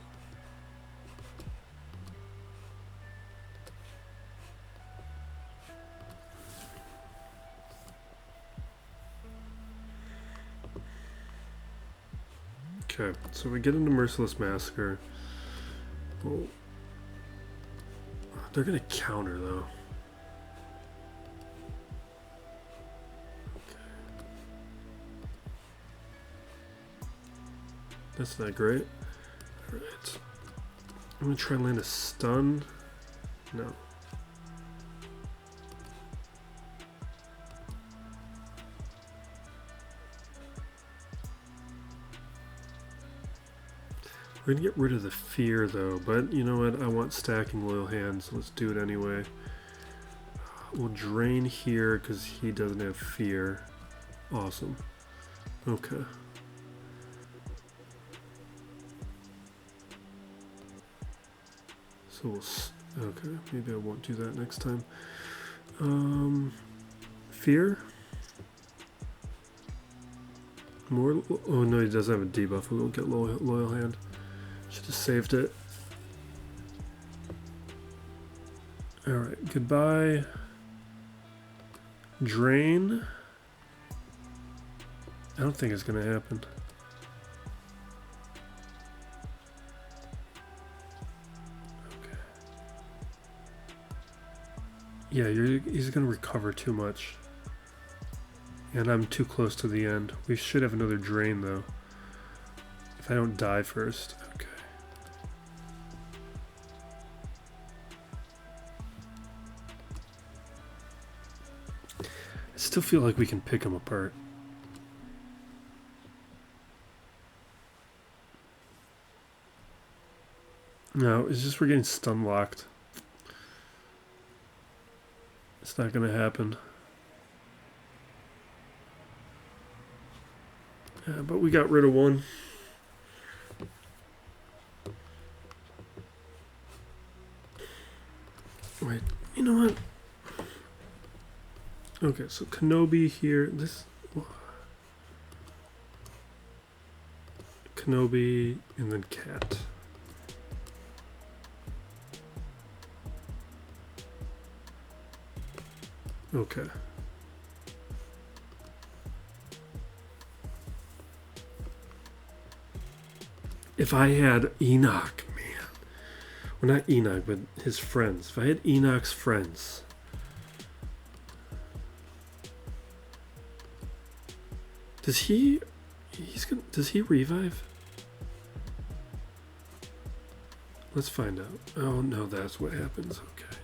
Okay, so we get into Merciless Massacre. Oh. They're gonna counter though. Okay. That's not great. Alright. I'm gonna try and land a stun. No. We're gonna get rid of the fear though, but you know what? I want stacking loyal hands, so let's do it anyway. We'll drain here because he doesn't have fear. Awesome. Okay. So we'll, okay, maybe I won't do that next time. Fear? More, oh no, he doesn't have a debuff. We won't get loyal hand. Should have saved it. Alright, goodbye. Drain. I don't think it's gonna happen. Okay. Yeah, he's gonna recover too much. And I'm too close to the end. We should have another drain though. If I don't die first. Okay. I still feel like we can pick them apart. No, it's just we're getting stun locked. It's not gonna happen. Yeah, but we got rid of one. Wait, you know what? Okay, so Kenobi here. This Kenobi and then Cat. Okay. If I had Enoch, man. Well, not Enoch, but his friends. If I had Enoch's friends. Does he revive? Let's find out. Oh no, that's what happens. Okay.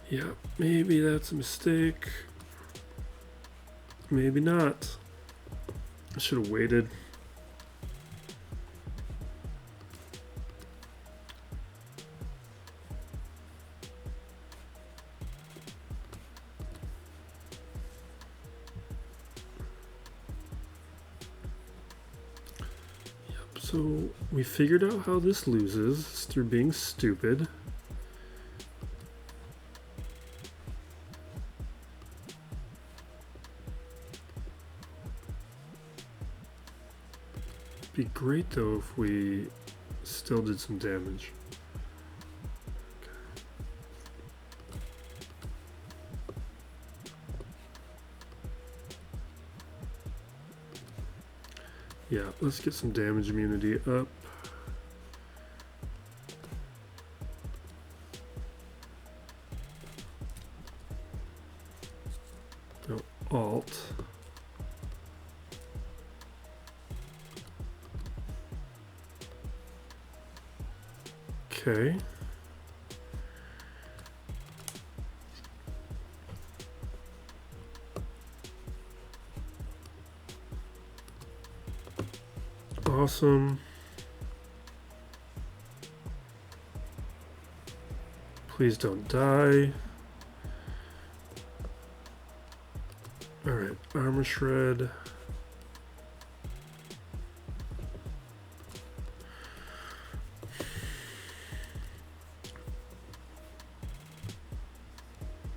Yeah, maybe that's a mistake. Maybe not. I should have waited. So we figured out how this loses. It's through being stupid. be great though if we still did some damage. Yeah, let's get some damage immunity up. No, Alt. Okay. Awesome. Please don't die. Alright, armor shred.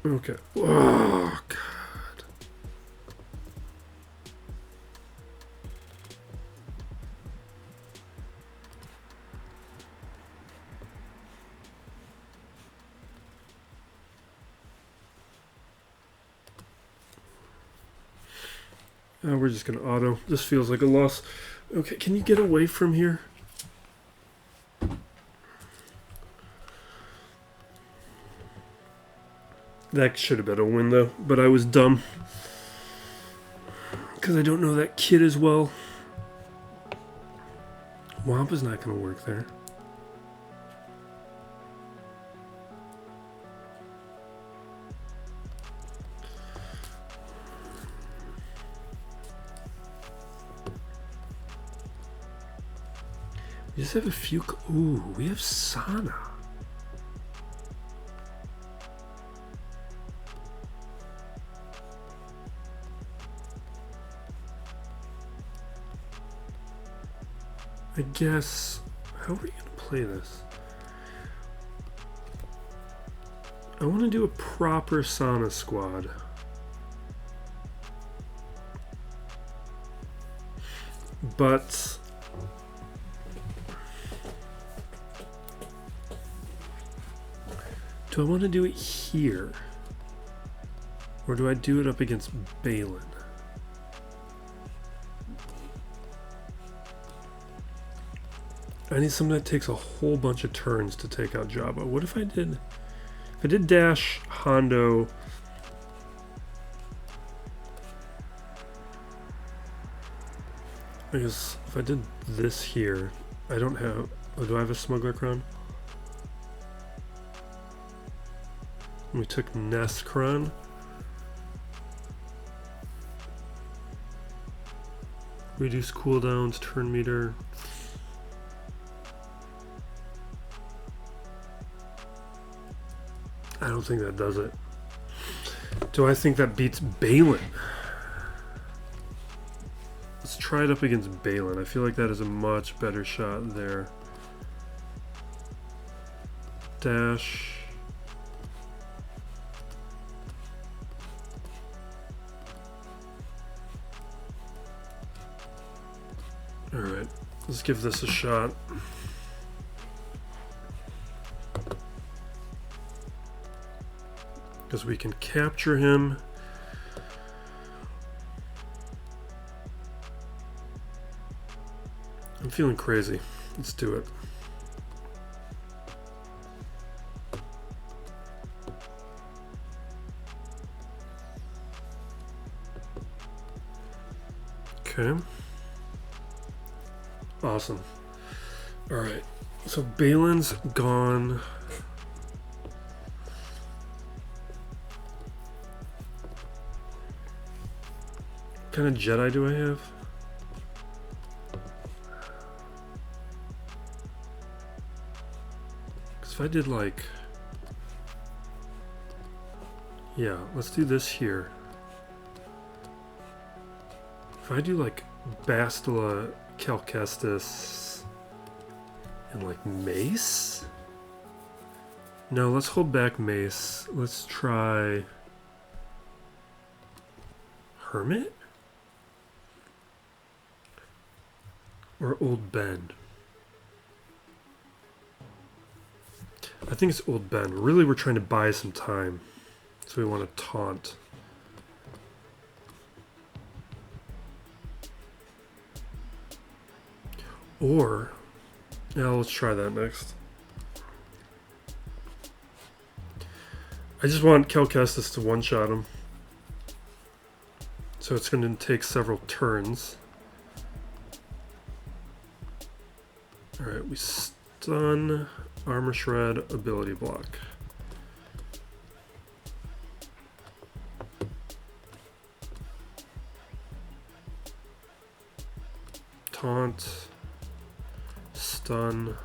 Okay. Oh, God. We're just gonna auto. This feels like a loss. Okay, can you get away from here? That should have been a win though, but I was dumb. Because I don't know that kid as well. Wampa's not gonna work there. We just have a few. Ooh, we have Sana. I guess. How are we gonna play this? I want to do a proper Sana squad. But do I want to do it here? Or do I do it up against Baylan? I need something that takes a whole bunch of turns to take out Jabba. What if I did dash Hondo? I guess if I did this here, I don't have. Oh, do I have a smuggler crown? We took Nest crown. Reduce cooldowns, turn meter. I don't think that does it. Do I think that beats Baylan? Let's try it up against Baylan. I feel like that is a much better shot there. Dash. Alright, let's give this a shot. Because we can capture him. I'm feeling crazy. Let's do it. Okay. Awesome. Alright. So Baylan's gone. What kind of Jedi do I have? Because if I did like... Yeah, let's do this here. If I do like Bastila, Cal Kestis, and like Mace? No, let's hold back Mace. Let's try Hermit? Or Old Ben. I think it's Old Ben. Really, we're trying to buy some time. So we want to taunt. Or, yeah, let's try that next. I just want Cal Kestis to one-shot him. So it's going to take several turns. Alright, we stun, armor shred, ability block. Taunt, stun.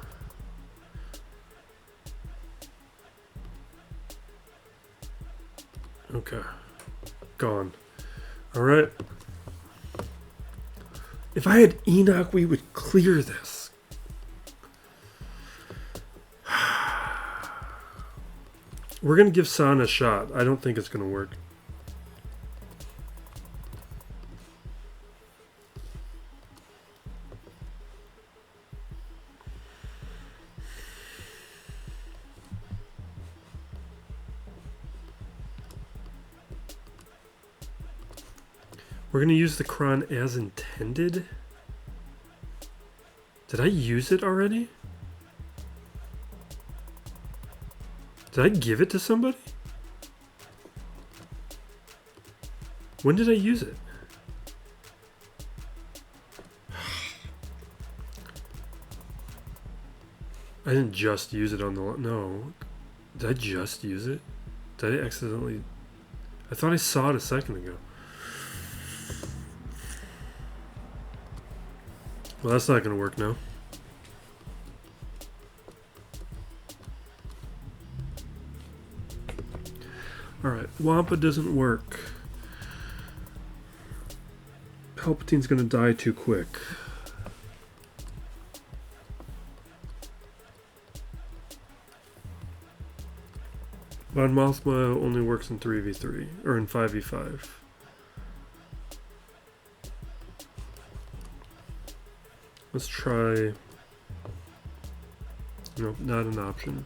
Okay, gone. Alright. If I had Enoch, we would clear this. We're going to give San a shot. I don't think it's going to work. We're going to use the Kron as intended. Did I use it already? Did I give it to somebody? When did I use it? I didn't just use it on the... No. Did I just use it? Did I accidentally... I thought I saw it a second ago. Well, that's not going to work now. Alright, Wampa doesn't work. Palpatine's going to die too quick. Von Mothma only works in 3v3, or in 5v5. Let's try... Nope, not an option.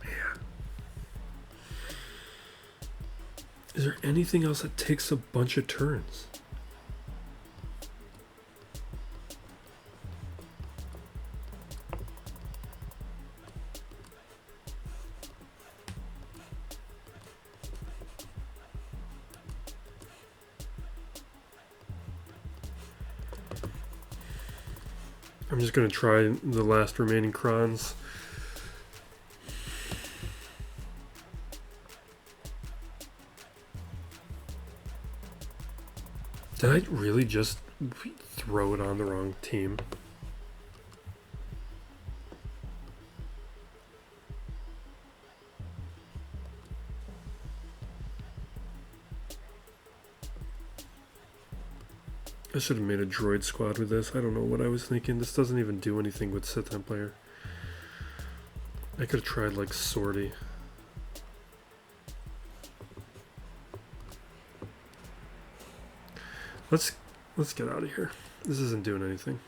Man. Is there anything else that takes a bunch of turns? I'm just going to try the last remaining Krons. Did I really just throw it on the wrong team? I should have made a droid squad with this. I don't know what I was thinking. This doesn't even do anything with Sith Empire. I could have tried like Sortie. Let's get out of here. This isn't doing anything.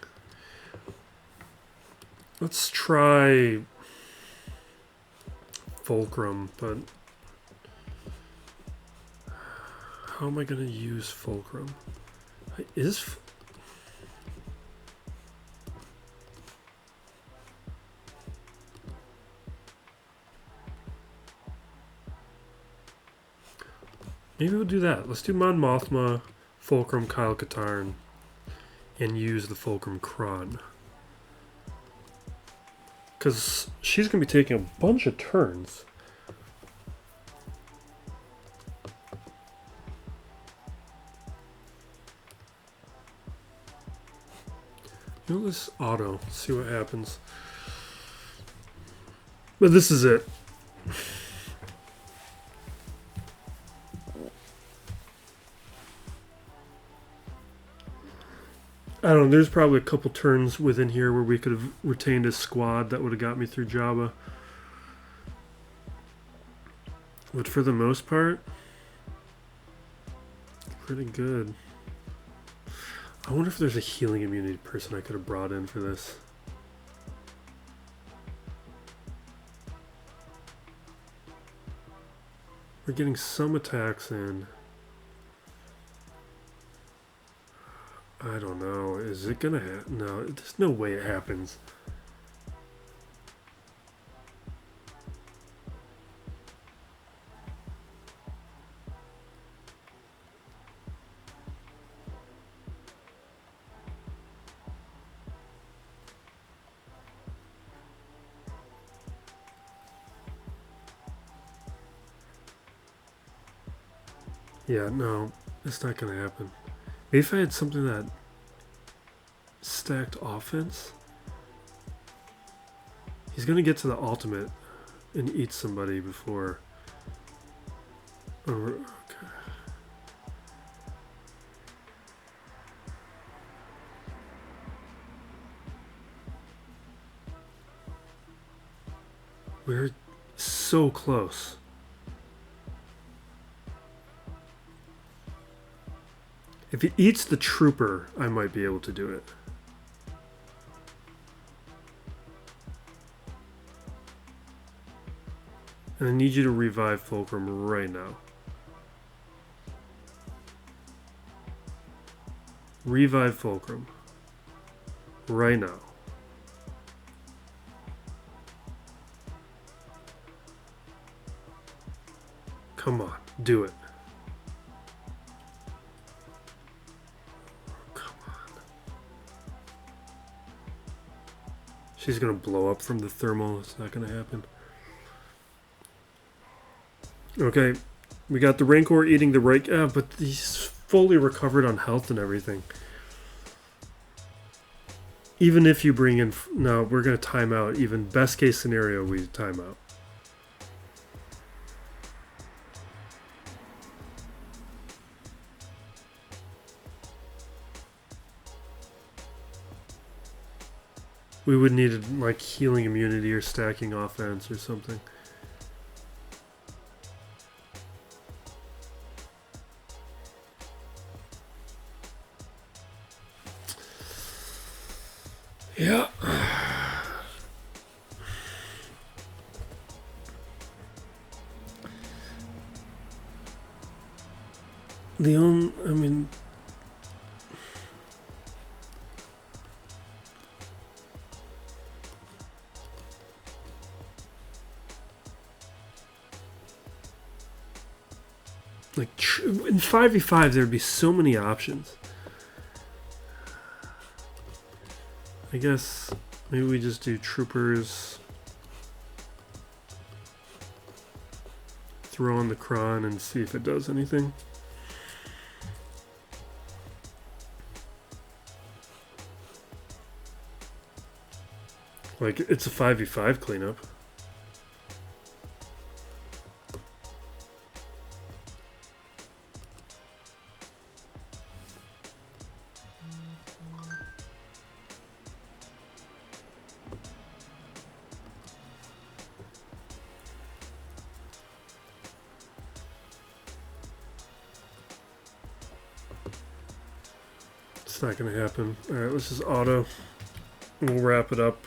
Let's try Fulcrum, but how am I going to use Fulcrum? Maybe we'll do that. Let's do Mon Mothma, Fulcrum, Kyle Katarn, and use the Fulcrum Kron. Because she's going to be taking a bunch of turns. You know, let's auto, see what happens. But this is it. I don't know, there's probably a couple turns within here where we could have retained a squad that would have got me through Jabba. But for the most part, pretty good. I wonder if there's a healing immunity person I could have brought in for this. We're getting some attacks in. I don't know. Is it gonna happen? No, there's no way it happens. Yeah, no, it's not gonna happen. Maybe if I had something that stacked offense. He's gonna get to the ultimate and eat somebody before. Okay. We're so close. If he eats the trooper, I might be able to do it. And I need you to revive Fulcrum right now. Revive Fulcrum. Right now. Come on, do it. Come on. She's gonna blow up from the thermal. It's not gonna happen. Okay, we got the Rancor eating the right... but he's fully recovered on health and everything. Even if you bring in... No, we're going to time out. Even best case scenario, we time out. We would need like healing immunity or stacking offense or something. Yeah. The only, I mean, like in 5v5 there'd be so many options. I guess maybe we just do troopers, throw on the Kron and see if it does anything. Like, it's a 5v5 cleanup. It's not gonna happen. Alright, let's just auto. We'll wrap it up.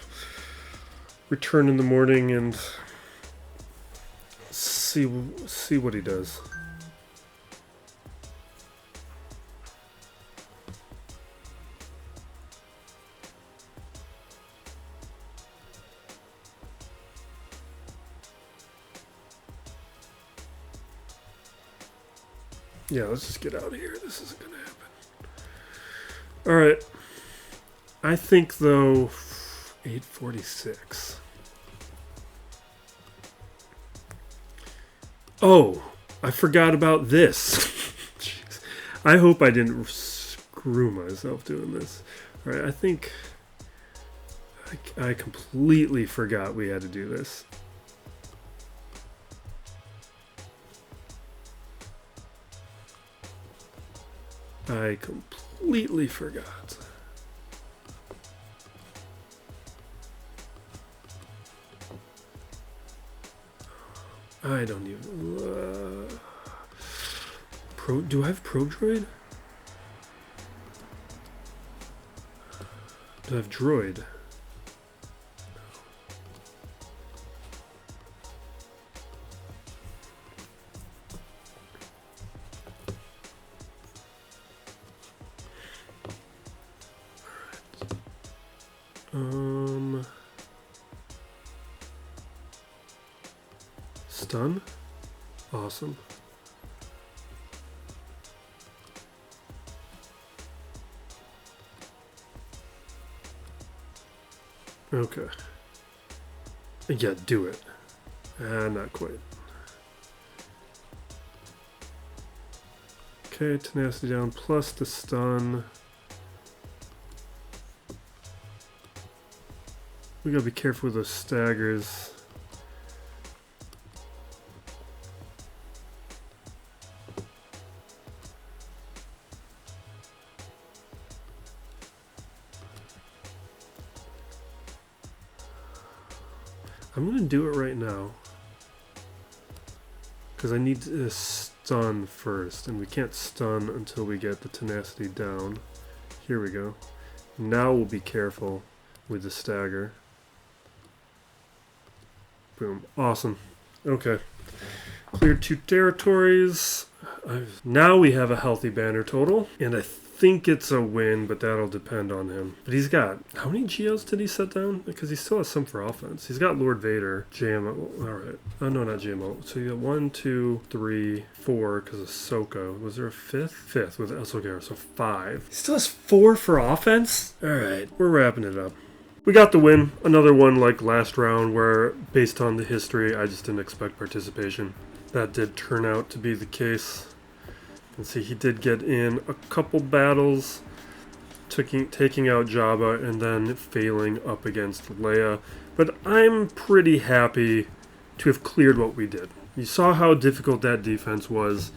Return in the morning and see what he does. Yeah, let's just get out of here. This isn't gonna happen. Alright. I think though 846. Oh, I forgot about this. I hope I didn't screw myself doing this. All right, I think I completely forgot we had to do this. I completely forgot. I don't even... do I have Pro Droid? Do I have Droid? Stun? Awesome. Okay. Yeah, do it. Not quite. Okay, tenacity down plus the stun. We gotta be careful with those staggers. I'm gonna do it right now because I need to stun first, and we can't stun until we get the tenacity down. Here we go. Now we'll be careful with the stagger. Boom. Awesome. Okay. Cleared 2 territories. Now we have a healthy banner total, and I think it's a win, but that'll depend on him. But he's got... How many GLs did he set down? Because he still has some for offense. He's got Lord Vader, JMO. Alright. Oh, no, not JMO. So you got 1, 2, 3, 4, because of Ahsoka. Was there a 5th? 5th with Ahsoka, so 5. He still has 4 for offense? Alright, we're wrapping it up. We got the win. Another one like last round where, based on the history, I just didn't expect participation. That did turn out to be the case. And see, he did get in a couple battles, taking out Jabba and then failing up against Leia. But I'm pretty happy to have cleared what we did. You saw how difficult that defense was,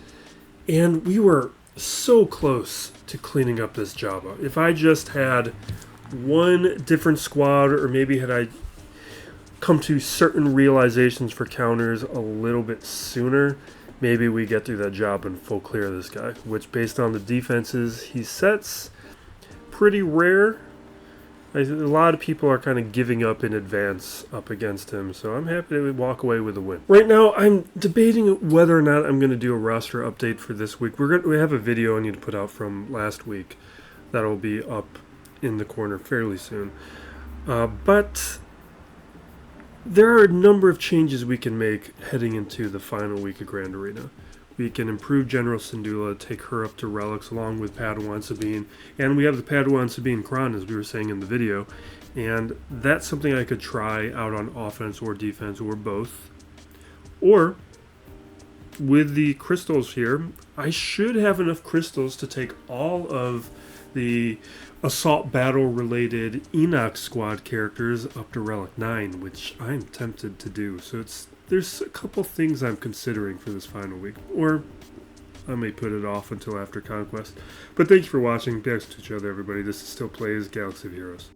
and we were so close to cleaning up this Jabba. If I just had one different squad, or maybe had I come to certain realizations for counters a little bit sooner, maybe we get through that job and full clear this guy, which based on the defenses he sets, pretty rare. A lot of people are kind of giving up in advance up against him, so I'm happy to walk away with a win. Right now, I'm debating whether or not I'm going to do a roster update for this week. We have a video I need to put out from last week that'll be up in the corner fairly soon. But there are a number of changes we can make heading into the final week of Grand Arena. We can improve General Syndulla, take her up to relics along with Padawan Sabine, and we have the Padawan Sabine Kron, as we were saying in the video, and that's something I could try out on offense or defense or both. Or, with the crystals here, I should have enough crystals to take all of the assault battle related Enoch squad characters up to Relic 9, which I'm tempted to do. So there's a couple things I'm considering for this final week, or I may put it off until after Conquest. But thank you for watching. Thanks to each other, everybody. This is Still Plays Galaxy of Heroes.